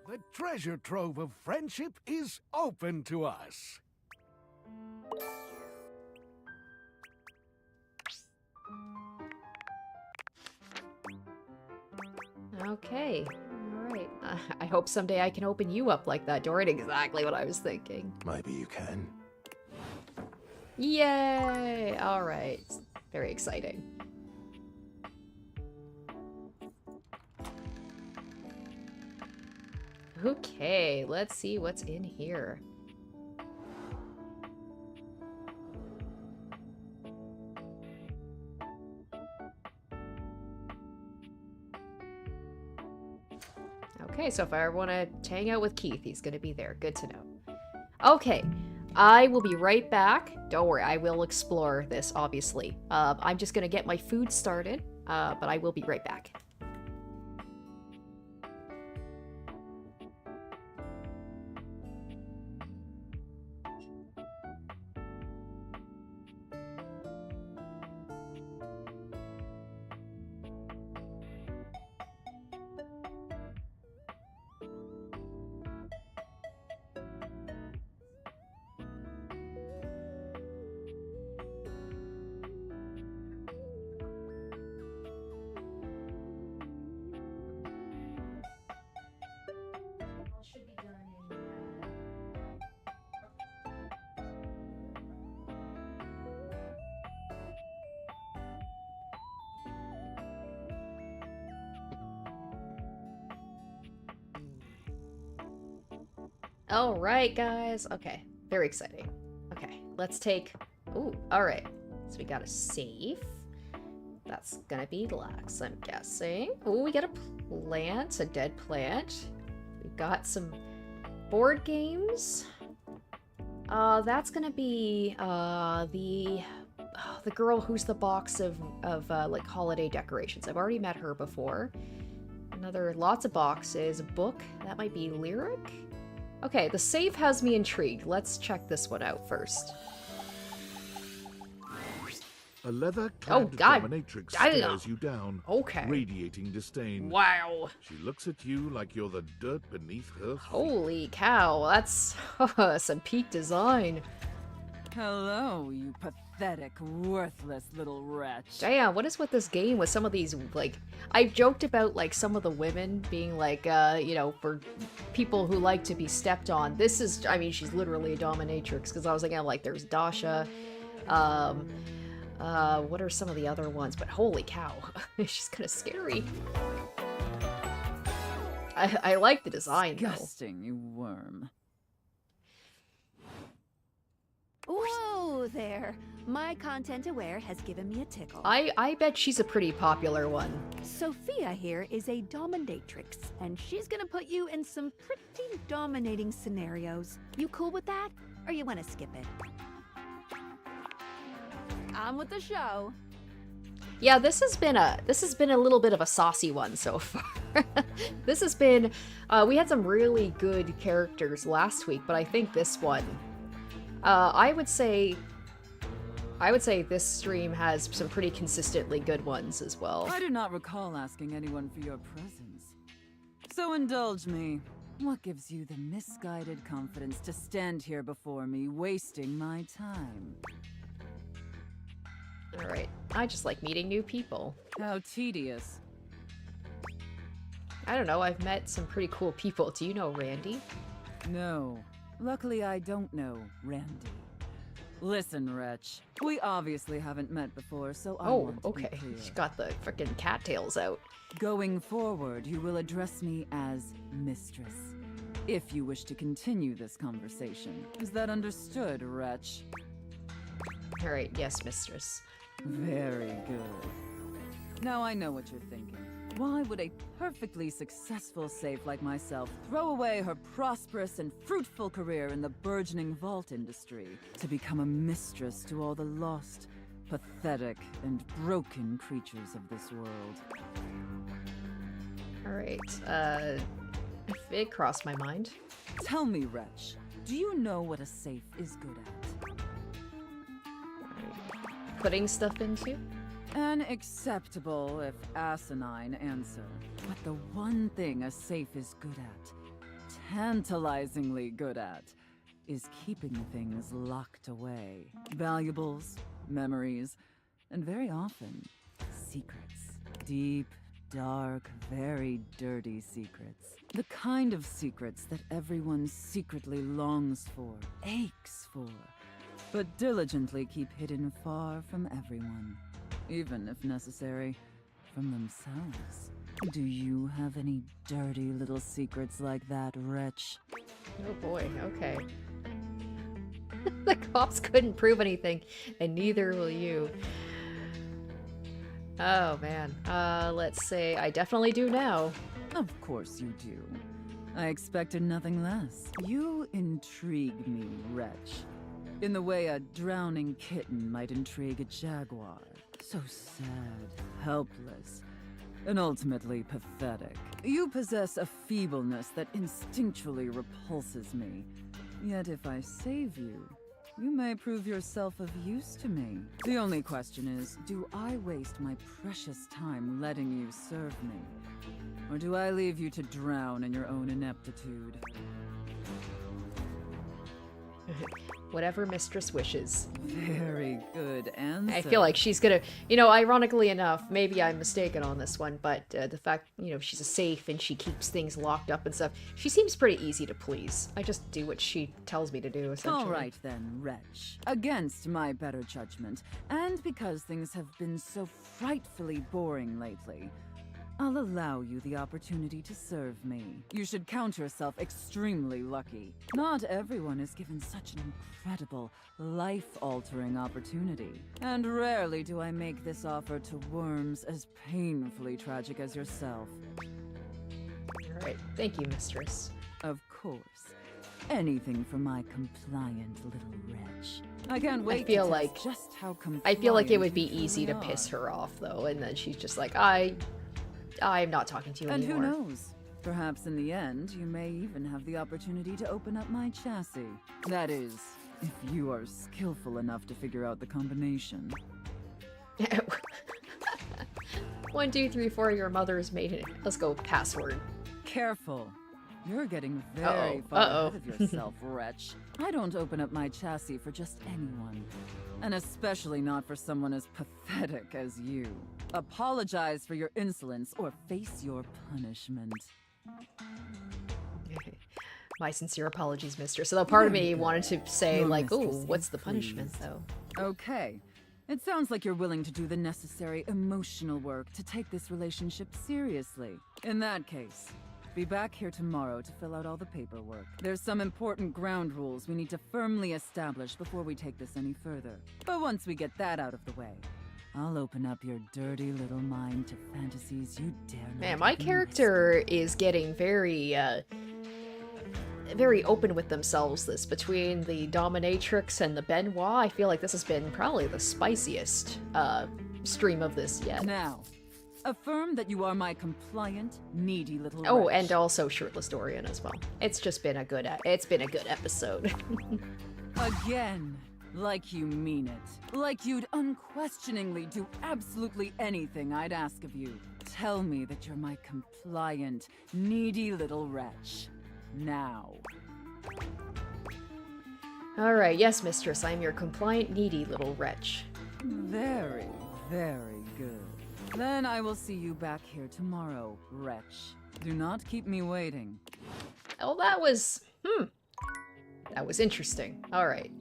The treasure trove of friendship is open to us. Okay. All right. I hope someday I can open you up like that, Dorian. Exactly what I was thinking. Maybe you can. Yay! All right. Very exciting. Okay, let's see what's in here. Okay, so if I ever want to hang out with Keith, he's going to be there. Good to know. Okay, I will be right back. Don't worry, I will explore this, obviously. I'm just gonna get my food started, but I will be right back. Alright, guys. Okay, very exciting. Okay, let's take... Ooh, alright. So we got a safe. That's gonna be lax, I'm guessing. Ooh, we got a plant, a dead plant. We've got some board games. That's gonna be, the girl who's the box of like, holiday decorations. I've already met her before. Lots of boxes. A book. That might be Lyric? Okay, the safe has me intrigued. Let's check this one out first. A leather-clad dominatrix stares you down, radiating disdain. Wow. She looks at you like you're the dirt beneath her feet. Holy cow, that's some peak design. Hello, you pathetic, worthless little wretch. Damn, what is with this game with some of these, like... I've joked about, like, some of the women being, like, you know, for people who like to be stepped on. This is, I mean, she's literally a dominatrix, because I was thinking, like, there's Dasha, what are some of the other ones? But holy cow, she's kind of scary. I like the design, Disgusting, you worm. Whoa there! My content aware has given me a tickle. I bet she's a pretty popular one. Sophia here is a dominatrix, and she's gonna put you in some pretty dominating scenarios. You cool with that? Or you wanna skip it? On with the show. Yeah, this has been a little bit of a saucy one so far. This has been we had some really good characters last week, but I think this one I would say this stream has some pretty consistently good ones as well. I do not recall asking anyone for your presence. So indulge me. What gives you the misguided confidence to stand here before me, wasting my time? Alright, I just like meeting new people. How tedious. I don't know, I've met some pretty cool people. Do you know Randy? No. Luckily, I don't know Randy. Listen, wretch. We obviously haven't met before, so I want to be clear. She got the frickin' cattails out. Going forward, you will address me as Mistress. If you wish to continue this conversation. Is that understood, wretch? Alright, yes, Mistress. Very good. Now I know what you're thinking. Why would a perfectly successful safe like myself throw away her prosperous and fruitful career in the burgeoning vault industry to become a mistress to all the lost, pathetic, and broken creatures of this world? Alright, it crossed my mind. Tell me, wretch, do you know what a safe is good at? Putting stuff into? An acceptable, if asinine, answer. But the one thing a safe is good at, tantalizingly good at, is keeping things locked away. Valuables, memories, and very often, secrets. Deep, dark, very dirty secrets. The kind of secrets that everyone secretly longs for, aches for, but diligently keep hidden far from everyone. Even, if necessary, from themselves. Do you have any dirty little secrets like that, wretch? Oh boy, okay. The cops couldn't prove anything, and neither will you. Oh man, let's say I definitely do now. Of course you do. I expected nothing less. You intrigue me, wretch. In the way a drowning kitten might intrigue a jaguar. So sad, helpless, and ultimately pathetic. You possess a feebleness that instinctually repulses me. Yet if I save you, you may prove yourself of use to me. The only question is, do I waste my precious time letting you serve me? Or do I leave you to drown in your own ineptitude? Whatever mistress wishes. Very good answer. I feel like she's gonna, you know, ironically enough, maybe I'm mistaken on this one, but the fact, you know, she's a safe and she keeps things locked up and stuff, she seems pretty easy to please. I just do what she tells me to do, essentially. All right then, wretch. Against my better judgment, and because things have been so frightfully boring lately, I'll allow you the opportunity to serve me. You should count yourself extremely lucky. Not everyone is given such an incredible, life-altering opportunity. And rarely do I make this offer to worms as painfully tragic as yourself. Alright, thank you, mistress. Of course. Anything for my compliant little wretch. I can't wait to test like, just how compliant I feel like it would be you easy to truly piss are. her off, though, and then she's just like, I'm not talking to you And anymore. who knows? Perhaps in the end, you may even have the opportunity to open up my chassis. That is, if you are skillful enough to figure out the combination. 1, 2, 3, 4, your mother's maiden. Let's go, password. Careful. You're getting very Uh-oh. far Uh-oh. ahead of yourself, wretch. I don't open up my chassis for just anyone. And especially not for someone as pathetic as you. Apologize for your insolence or face your punishment. My sincere apologies, mistress. Although part of me wanted to say, Your like, ooh, mistress what's is the punishment, though? Okay. It sounds like you're willing to do the necessary emotional work to take this relationship seriously. In that case, be back here tomorrow to fill out all the paperwork. There's some important ground rules we need to firmly establish before we take this any further. But once we get that out of the way, I'll open up your dirty little mind to fantasies you dare not. Man, my even character is getting very, very open with themselves. This between the dominatrix and the Benoit, I feel like this has been probably the spiciest stream of this yet. Now, affirm that you are my compliant, needy little Oh, wretch. and also shirtless Dorian as well. It's just been a good. It's been a good episode. Again, like you mean it. Like you'd unquestioningly do absolutely anything I'd ask of you. Tell me that you're my compliant, needy little wretch. Now. All right, yes, mistress. I'm your compliant, needy little wretch. Very, very good. Then I will see you back here tomorrow, wretch. Do not keep me waiting. Oh, that was... That was interesting. Alright.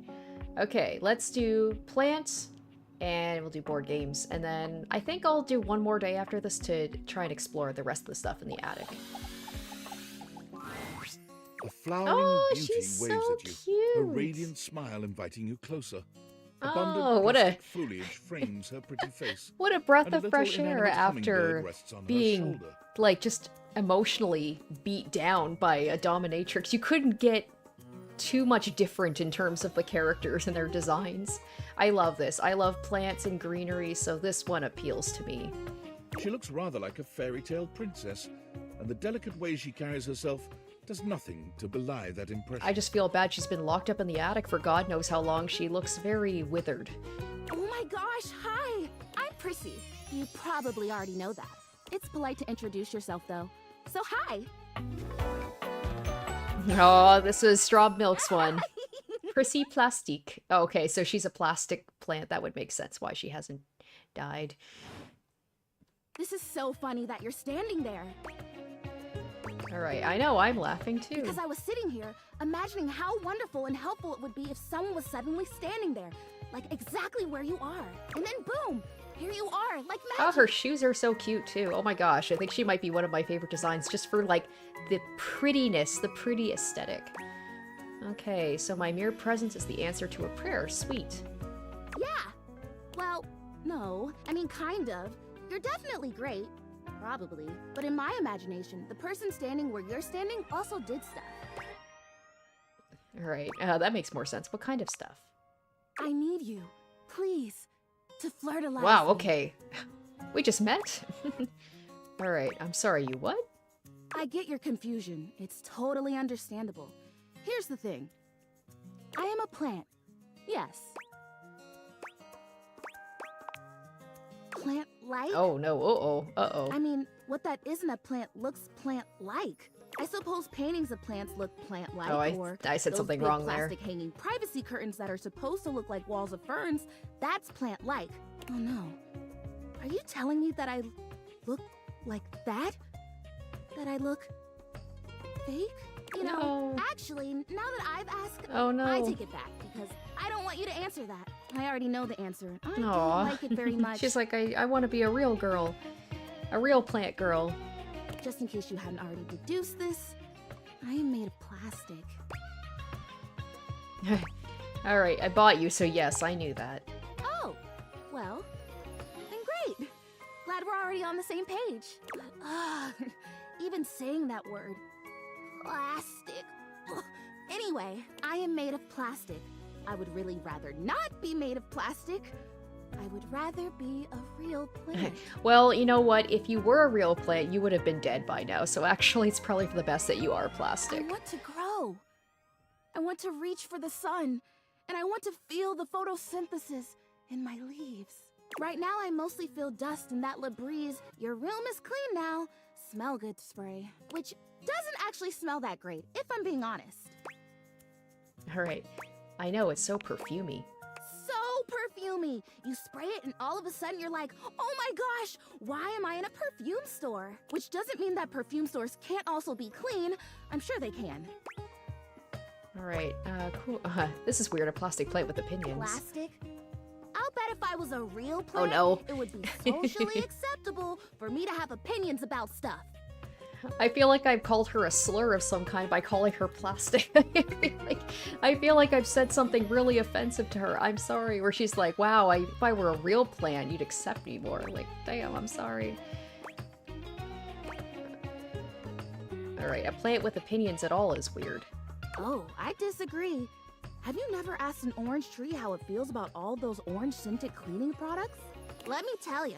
Okay, let's do plants, and we'll do board games, and then I think I'll do one more day after this to try and explore the rest of the stuff in the attic. A flowering Oh, beauty she's waves so at you, cute. her radiant smile inviting you closer. Oh, what a... plastic foliage frames her pretty face. What a breath and a of little fresh air inanimate after hummingbird rests on her being, shoulder. like, just emotionally beat down by a dominatrix. You couldn't get too much different in terms of the characters and their designs. I love this. I love plants and greenery, so this one appeals to me. She looks rather like a fairy tale princess, and the delicate way she carries herself does nothing to belie that impression. I just feel bad she's been locked up in the attic for God knows how long. She looks very withered. Oh my gosh, hi! I'm Prissy. You probably already know that. It's polite to introduce yourself, though. So hi! Oh, this was Straub Milk's one. Prissy Plastique. Oh, okay, so she's a plastic plant. That would make sense why she hasn't died. This is so funny that you're standing there. Alright, I know, I'm laughing too. Because I was sitting here, imagining how wonderful and helpful it would be if someone was suddenly standing there, like exactly where you are. And then boom, here you are, like magic. Oh, her shoes are so cute too. Oh my gosh, I think she might be one of my favorite designs just for like the prettiness, the pretty aesthetic. Okay, so my mere presence is the answer to a prayer. Sweet. Yeah. Well, no, I mean kind of. You're definitely great. Probably. But in my imagination, the person standing where you're standing also did stuff. Alright, that makes more sense. What kind of stuff? I need you, please, to flirtalize Wow, me. okay. We just met? Alright, I'm sorry, you what? I get your confusion. It's totally understandable. Here's the thing. I am a plant. Yes. Plant-like? Oh no, uh-oh. I mean, what that isn't a plant looks plant-like. I suppose paintings of plants look plant-like, Oh, or I said those something big wrong there. plastic hanging privacy curtains that are supposed to look like walls of ferns, that's plant-like. Oh no. Are you telling me that I look like that? That I look fake? You know, actually, now that I've asked, Oh, no. I take it back because I don't want you to answer that. I already know the answer. I don't Aw. like it very much. She's like, I want to be a real girl. A real plant girl. Just in case you hadn't already deduced this, I am made of plastic. Alright, I bought you, so yes, I knew that. Oh, well, then great. Glad we're already on the same page. Even saying that word. Plastic. Ugh. Anyway, I am made of plastic. I would really rather not be made of plastic. I would rather be a real plant. Well, you know what? If you were a real plant, you would have been dead by now, so actually it's probably for the best that you are plastic. I want to grow. I want to reach for the sun. And I want to feel the photosynthesis in my leaves. Right now, I mostly feel dust in that Labreeze, your room is clean now, smell good spray. Which doesn't actually smell that great, if I'm being honest. Alright. I know, it's so perfumey. So perfumey. You spray it and all of a sudden you're like, oh my gosh, why am I in a perfume store? Which doesn't mean that perfume stores can't also be clean. I'm sure they can. Alright, cool. This is weird, a plastic plate with opinions. Plastic? I'll bet if I was a real plant, no. it would be socially acceptable for me to have opinions about stuff. I feel like I've called her a slur of some kind by calling her plastic. I feel like I've said something really offensive to her. I'm sorry. Where she's like, wow, if I were a real plant, you'd accept me more. Like, damn, I'm sorry. Alright, a plant with opinions at all is weird. Oh, I disagree. Have you never asked an orange tree how it feels about all those orange scented cleaning products? Let me tell you,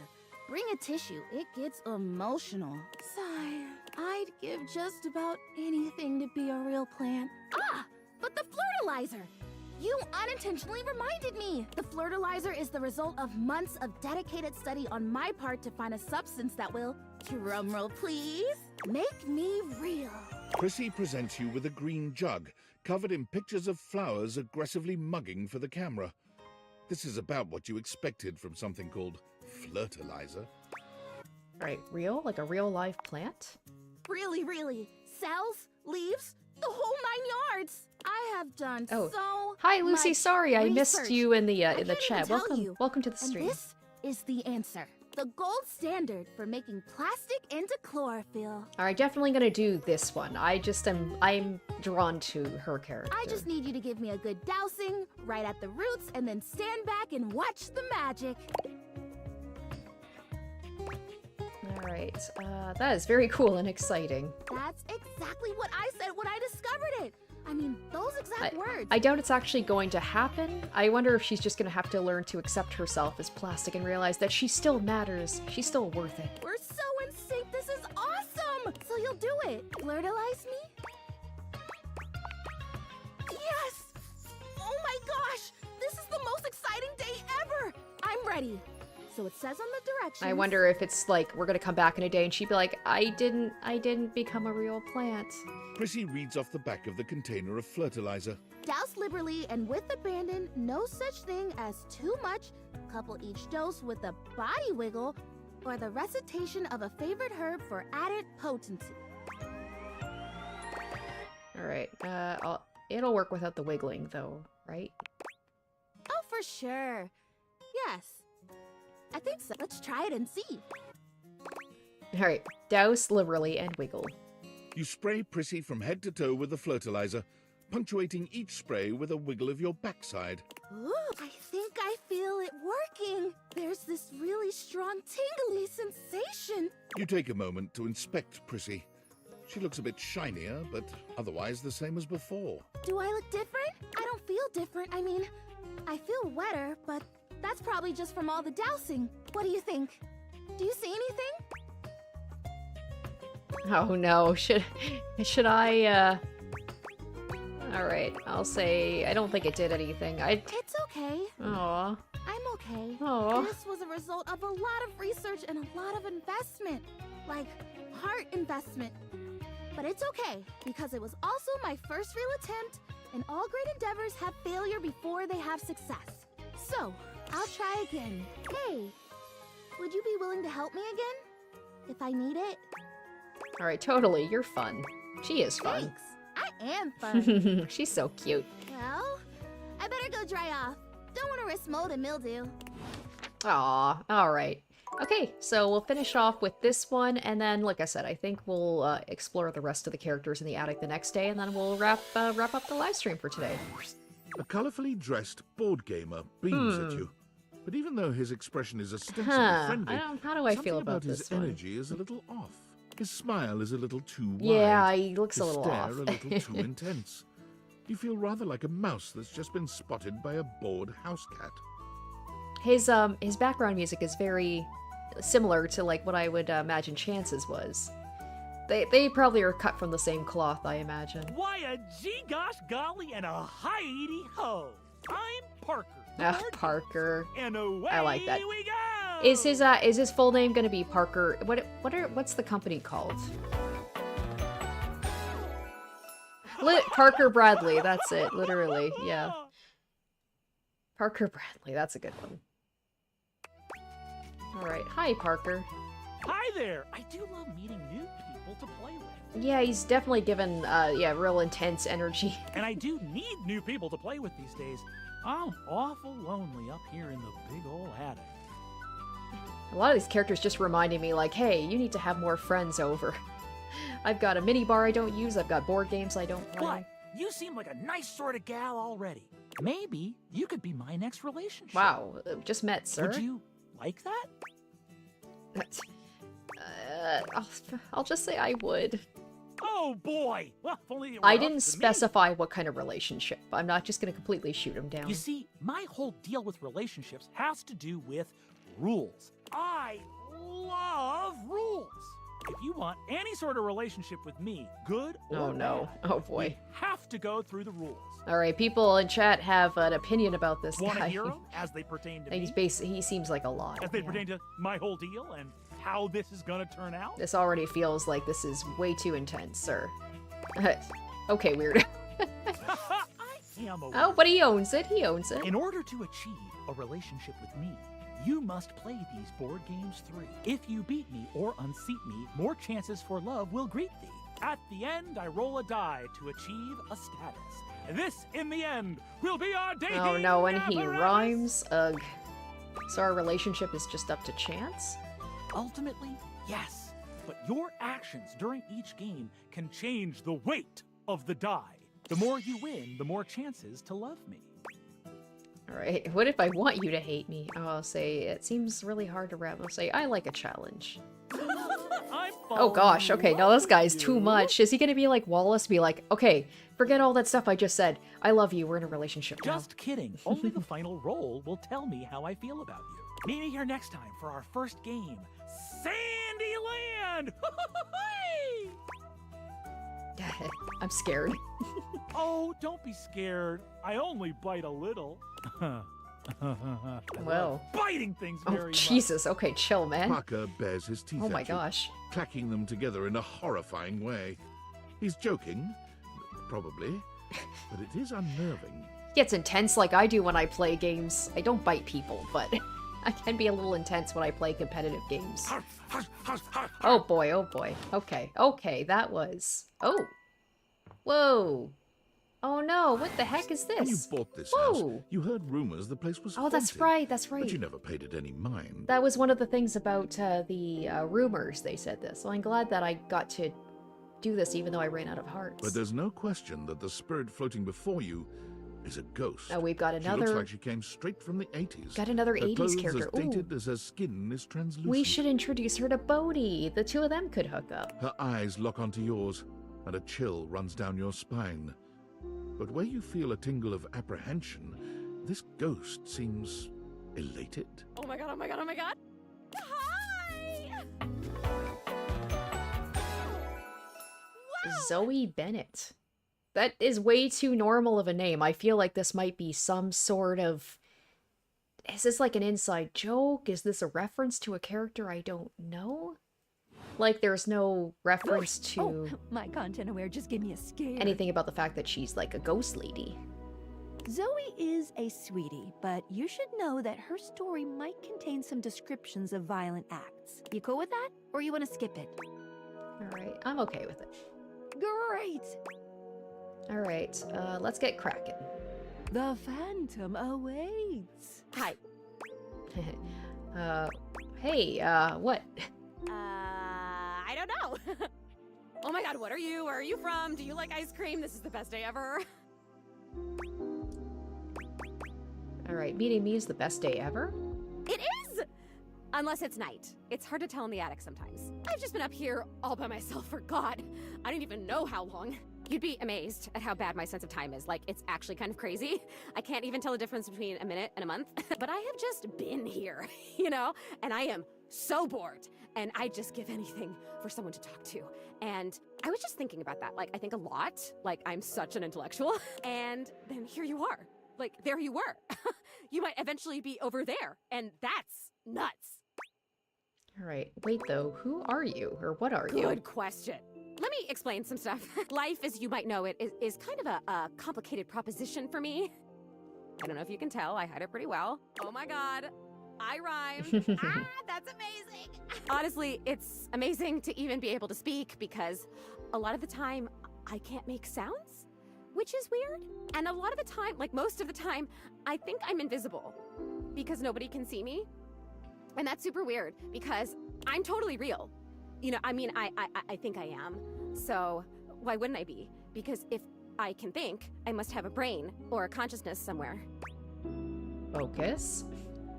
bring a tissue, it gets emotional. Sigh, I'd give just about anything to be a real plant. Ah, but the flirtalizer! You unintentionally reminded me! The flirtalizer is the result of months of dedicated study on my part to find a substance that will, drumroll please, make me real. Prissy presents you with a green jug, covered in pictures of flowers aggressively mugging for the camera. This is about what you expected from something called flirtalizer. Alright, real? Like a real live plant? Really, really. Cells, leaves, the whole 9 yards. I have done so Hi Lucy, much sorry I missed research. you in the I can't chat. even tell you. Welcome to the And stream. this is the answer. The gold standard for making plastic into chlorophyll. Alright, definitely gonna do this one. I'm drawn to her character. I just need you to give me a good dousing right at the roots and then stand back and watch the magic. Alright, that is very cool and exciting. That's exactly what I said when I discovered it. I mean, those exact words. I doubt it's actually going to happen. I wonder if she's just gonna have to learn to accept herself as plastic and realize that she still matters. She's still worth it. We're so in sync. This is awesome. So you'll do it. Flirtalize me? Yes! Oh my gosh! This is the most exciting day ever! I'm ready. So it says on the directions. I wonder if it's like we're gonna come back in a day and she'd be like, I didn't become a real plant. Prissy reads off the back of the container of flirtalizer. Douse liberally and with abandon, no such thing as too much. Couple each dose with a body wiggle or the recitation of a favorite herb for added potency. Alright, it'll work without the wiggling though, right? Oh, for sure. Yes. I think so. Let's try it and see. Alright, douse liberally and wiggle. You spray Prissy from head to toe with the flirtalizer, punctuating each spray with a wiggle of your backside. Ooh, I think I feel it working. There's this really strong tingly sensation. You take a moment to inspect Prissy. She looks a bit shinier, but otherwise the same as before. Do I look different? I don't feel different. I mean, I feel wetter, but that's probably just from all the dousing. What do you think? Do you see anything? Oh no, should I, Alright, I'll say I don't think it did anything. It's okay. Aw. I'm okay. Aw. This was a result of a lot of research and a lot of investment. Like, heart investment. But it's okay, because it was also my first real attempt, and all great endeavors have failure before they have success. So, I'll try again. Hey, would you be willing to help me again? If I need it? Alright, totally, you're fun. She is fun. Thanks. I am fun. She's so cute. Well, I better go dry off. Don't want to risk mold and mildew. Aw, alright. Okay, so we'll finish off with this one, and then, like I said, I think we'll explore the rest of the characters in the attic the next day, and then we'll wrap up the live stream for today. A colourfully dressed board gamer beams at you. But even though his expression is ostensibly friendly, how do I feel something about his this one? energy is a little off. His smile is a little too wide. Yeah, he looks a his little stare off. a little too intense. You feel rather like a mouse that's just been spotted by a bored house cat. His background music is very similar to like what I would imagine Chance's was. They probably are cut from the same cloth, I imagine. Why a gee gosh golly and a hi-de ho! I'm Parker. Parker. And away I like that. we go! Is his full name gonna be Parker? What's the company called? Parker Bradley, that's it, literally, yeah. Parker Bradley, that's a good one. Alright, hi Parker. Hi there! I do love meeting new people to play with. Yeah, he's definitely given, real intense energy. And I do need new people to play with these days. I'm awful lonely up here in the big old attic. A lot of these characters just reminding me, like, hey, you need to have more friends over. I've got a mini bar I don't use, I've got board games I don't play. What? You seem like a nice sort of gal already. Maybe you could be my next relationship. Wow, just met, sir. Would you like that? I'll just say I would. Oh boy! Well, if only it were I up didn't to me. specify what kind of relationship. I'm not just gonna completely shoot him down. You see, my whole deal with relationships has to do with rules. I love rules. If you want any sort of relationship with me, good or Oh no. bad, Oh boy. you have to go through the rules. Alright, people in chat have an opinion about this Want guy. to hear 'em as they pertain to He's me? he seems like a lot. As they yeah. pertain to my whole deal and how this is gonna turn out? This already feels like this is way too intense, sir. Okay, weird. I am a Oh, but he owns it. He owns it. In order to achieve a relationship with me, you must play these board games 3. If you beat me or unseat me, more chances for love will greet thee. At the end, I roll a die to achieve a status. This, in the end, will be our dating Oh no, and he apparatus. rhymes? Ugh. So our relationship is just up to chance? Ultimately, yes. But your actions during each game can change the weight of the die. The more you win, the more chances to love me. Alright, what if I want you to hate me? I'll say, it seems really hard to wrap. I'll say, I like a challenge. Oh gosh, okay, now this guy's too much. Is he gonna be like Wallace, be like, okay, forget all that stuff I just said. I love you, we're in a relationship now. Just kidding. Only the final roll will tell me how I feel about you. Meet me here next time for our first game, Sandyland! I'm scared. Oh, don't be scared. I only bite a little. I Well. love biting things Oh, very much. Jesus, okay, chill, man. Parker bares his teeth Oh my at you, gosh. clacking them together in a horrifying way. He's joking, probably, but it is unnerving. Gets intense like I do when I play games. I don't bite people, but I can be a little intense when I play competitive games. Oh boy, oh boy. Okay, okay, that was... Oh. Whoa. Oh no, what the heck is When you this? bought this Whoa. house, you heard rumors the place was Oh, that's haunted, right, that's right. But you never paid it any mind. That was one of the things about the rumors they said this. So I'm glad that I got to do this even though I ran out of hearts. But there's no question that the spirit floating before you is a ghost. Oh, we've got She another... looks like she came straight from the 80s. Got another Her 80s clothes character. as dated as her skin is translucent. We should introduce her to Bodhi. The two of them could hook up. Her eyes lock onto yours, and a chill runs down your spine. But where you feel a tingle of apprehension, this ghost seems elated. Oh my god, oh my god, oh my god! Hi! Zoe Bennett. That is way too normal of a name. I feel like this might be some sort of... Is this like an inside joke? Is this a reference to a character I don't know? Like there's no reference to... Oh, my content aware just gave me a scare. anything about the fact that she's like a ghost lady. Zoe is a sweetie, but you should know that her story might contain some descriptions of violent acts. You cool with that? Or you want to skip it? Alright, I'm okay with it. Great! Alright, let's get cracking. The Phantom awaits. Hi. Hey, what? I don't know. Oh my god, what are you? Where are you from? Do you like ice cream? This is the best day ever. Alright, meeting me is the best day ever? It is! Unless it's night. It's hard to tell in the attic sometimes. I've just been up here all by myself for God, I don't even know how long. You'd be amazed at how bad my sense of time is. Like, it's actually kind of crazy. I can't even tell the difference between a minute and a month. But I have just been here, you know? And I am so bored. And I'd just give anything for someone to talk to. And I was just thinking about that. Like, I think a lot. Like, I'm such an intellectual. And then here you are. Like, there you were. You might eventually be over there. And that's nuts. Alright, wait though, who are you? Or what are you? Good question. Let me explain some stuff. Life, as you might know it, is kind of a complicated proposition for me. I don't know if you can tell, I hide it pretty well. Oh my god, I rhymed. That's amazing. Honestly, it's amazing to even be able to speak because a lot of the time, I can't make sounds, which is weird. And a lot of the time, like most of the time, I think I'm invisible because nobody can see me. And that's super weird because I'm totally real. You know, I mean, I think I am. So why wouldn't I be? Because if I can think, I must have a brain or a consciousness somewhere. Focus.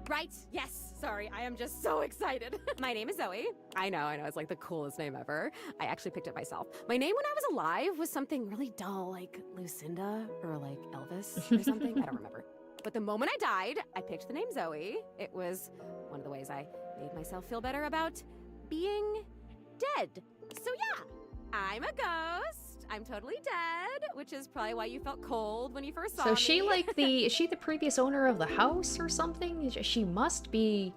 Right, yes. Sorry, I am just so excited. My name is Zoe. I know, it's like the coolest name ever. I actually picked it myself. My name when I was alive was something really dull, like Lucinda or like Elvis or something. I don't remember. But the moment I died, I picked the name Zoe. It was one of the ways I made myself feel better about being dead. So yeah, I'm a ghost. I'm totally dead, which is probably why you felt cold when you first saw me. So she like is she the previous owner of the house or something? She must be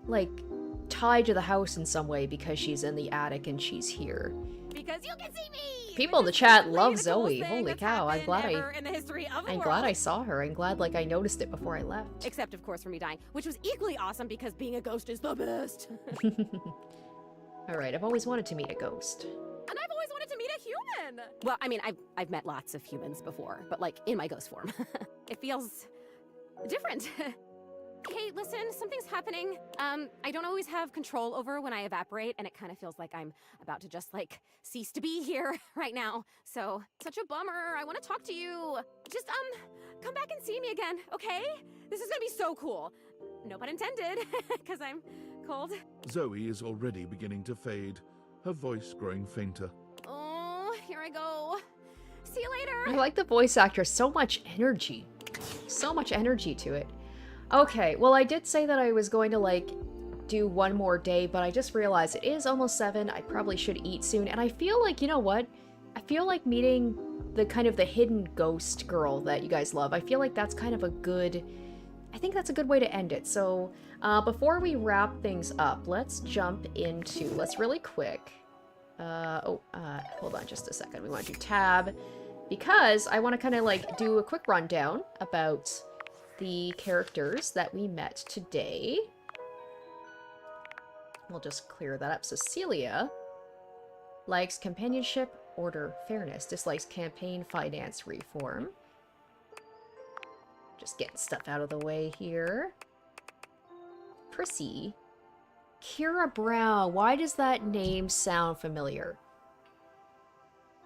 like tied to the house in some way because she's in the attic and she's here. Because you can see me! People in the chat love Zoe. Holy cow, I'm glad in the history of the I'm world. glad I saw her. I'm glad like I noticed it before I left. Except of course for me dying, which was equally awesome because being a ghost is the best. Alright, I've always wanted to meet a ghost. And I've always wanted to meet a human! Well, I mean, I've met lots of humans before, but like in my ghost form. It feels different. Hey, listen, something's happening. I don't always have control over when I evaporate, and it kind of feels like I'm about to just like cease to be here right now. So, such a bummer. I want to talk to you. Just come back and see me again, okay? This is gonna be so cool. No pun intended, because I'm cold. Zoe is already beginning to fade, her voice growing fainter. Oh, here I go. See you later. I like the voice actor, so much energy. So much energy to it. Okay, well I did say that I was going to like do one more day, but I just realized it is almost 7. I probably should eat soon, and I feel like, you know what? I feel like meeting the kind of the hidden ghost girl that you guys love. I feel like that's kind of a good... I think that's a good way to end it. So before we wrap things up, let's jump into... Let's really quick... hold on just a second. We want to do tab, because I want to kind of like do a quick rundown about the characters that we met today. We'll just clear that up. So Celia likes companionship, order, fairness, dislikes campaign, finance, reform. Just getting stuff out of the way here. Prissy. Kira Brown. Why does that name sound familiar?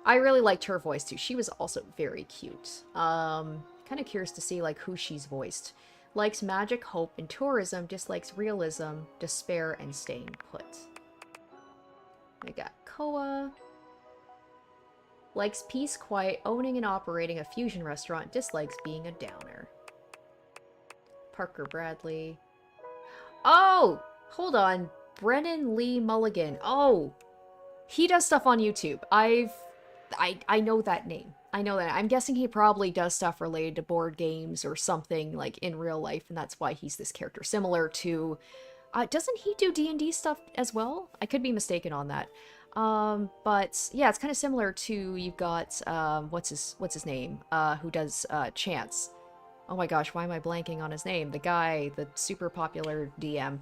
I really liked her voice too. She was also very cute. Kind of curious to see like who she's voiced. Likes magic, hope, and tourism. Dislikes realism, despair, and staying put. We got Koa. Likes peace, quiet, owning and operating a fusion restaurant. Dislikes being a downer. Parker Bradley. Oh! Hold on. Brennan Lee Mulligan. Oh! He does stuff on YouTube. I know that name. I know that. I'm guessing he probably does stuff related to board games or something like in real life, and that's why he's this character. Similar to... doesn't he do D&D stuff as well? I could be mistaken on that. But yeah, it's kind of similar to, you've got, what's his name? Who does, Chance. Oh my gosh, why am I blanking on his name? The guy, the super popular DM.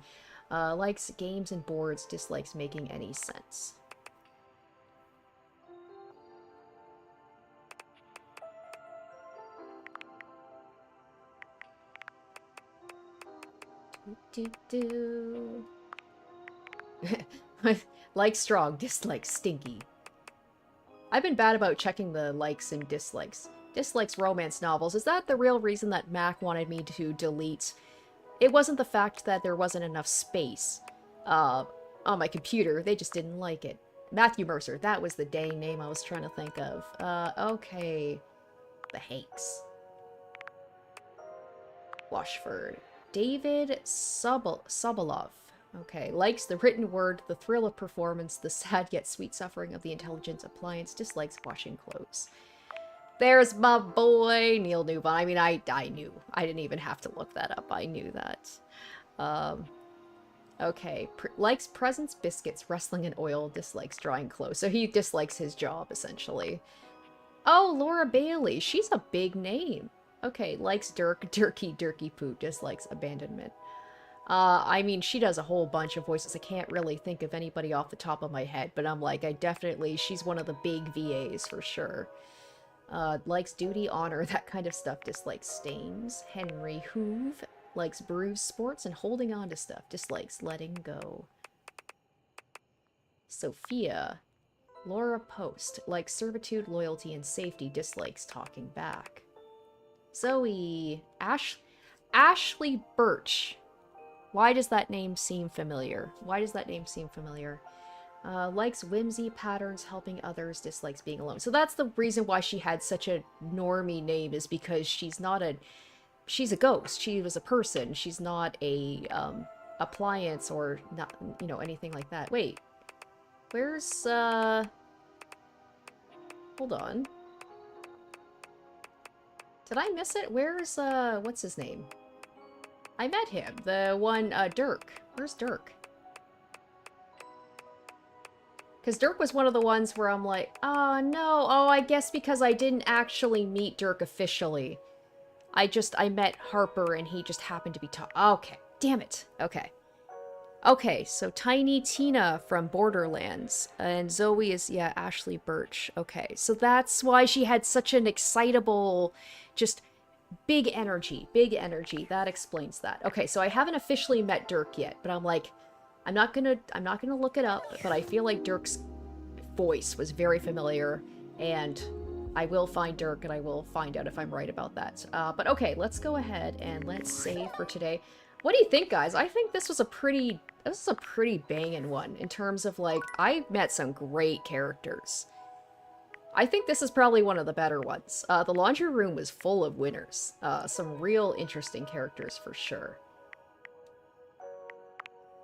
Likes games and boards, dislikes making any sense. Like strong, dislike stinky. I've been bad about checking the likes and dislikes. Dislikes romance novels. Is that the real reason that Mac wanted me to delete? It wasn't the fact that there wasn't enough space on my computer. They just didn't like it. Matthew Mercer. That was the dang name I was trying to think of. Okay. The Hanks. Washford. David Sobolov. Okay. Likes the written word, the thrill of performance, the sad yet sweet suffering of the intelligence appliance. Dislikes washing clothes. There's my boy, Neil Newbon. I mean, I knew. I didn't even have to look that up. I knew that. Okay. Likes presents, biscuits, wrestling, and oil. Dislikes drying clothes. So he dislikes his job, essentially. Oh, Laura Bailey. She's a big name. Okay. Likes Durkee Poo. Dislikes abandonment. I mean, she does a whole bunch of voices. I can't really think of anybody off the top of my head, but I'm like, she's one of the big VAs for sure. Likes duty, honor, that kind of stuff. Dislikes stains. Henry Hoove. Likes bruised sports and holding on to stuff. Dislikes letting go. Sophia. Laura Post. Likes servitude, loyalty, and safety. Dislikes talking back. Zoe. Ashley Birch. Why does that name seem familiar? Likes whimsy, patterns, helping others, dislikes being alone. So that's the reason why she had such a normie name, is because she's a ghost. She was a person. She's not a appliance or not, anything like that. Wait. Where's hold on. Did I miss it? Where's what's his name? I met him. The one Dirk. Where's Dirk? Because Dirk was one of the ones where I'm like, oh no, I guess because I didn't actually meet Dirk officially. I met Harper and he just happened to be okay, damn it. Okay, so Tiny Tina from Borderlands. And Zoe is, Ashley Birch. Okay, so that's why she had such an excitable, just big energy. That explains that. Okay, so I haven't officially met Dirk yet, but I'm like, I'm not gonna look it up, but I feel like Dirk's voice was very familiar, and I will find Dirk and I will find out if I'm right about that. But okay, let's go ahead and let's save for today. What do you think, guys? I think this was a pretty banging one in terms of like, I met some great characters. I think this is probably one of the better ones. The laundry room was full of winners. Some real interesting characters for sure.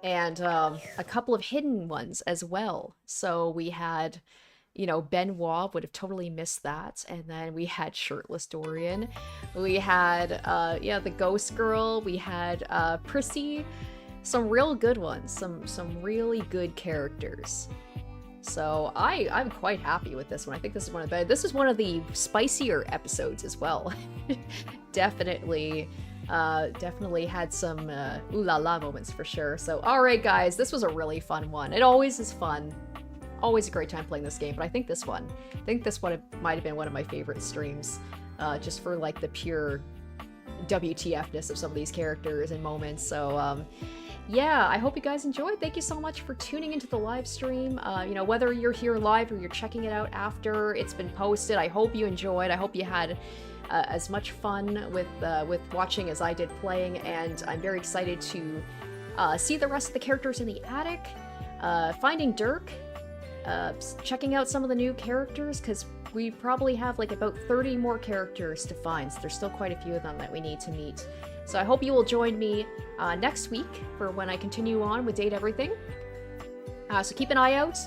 And a couple of hidden ones as well. So we had, Benoit would have totally missed that. And then we had Shirtless Dorian. We had, the Ghost Girl. We had Prissy. Some real good ones. Some really good characters. So I'm quite happy with this one. I think this is one of the better. This is one of the spicier episodes as well. Definitely had some ooh la la moments for sure. So alright guys, this was a really fun one. It always is fun. Always a great time playing this game, but I think this one might have been one of my favorite streams. Just for like the pure WTF-ness of some of these characters and moments. So yeah, I hope you guys enjoyed. Thank you so much for tuning into the live stream. You know, whether you're here live or you're checking it out after it's been posted, I hope you enjoyed. I hope you had as much fun with watching as I did playing, and I'm very excited to see the rest of the characters in the attic, finding Dirk, checking out some of the new characters, because we probably have like about 30 more characters to find, so there's still quite a few of them that we need to meet. So I hope you will join me next week for when I continue on with Date Everything. So keep an eye out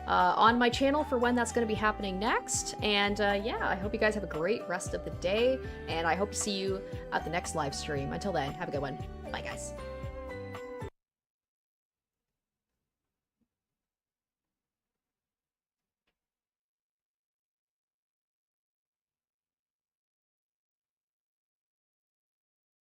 on my channel for when that's going to be happening next. And yeah, I hope you guys have a great rest of the day, and I hope to see you at the next live stream. Until then, have a good one. Bye, guys.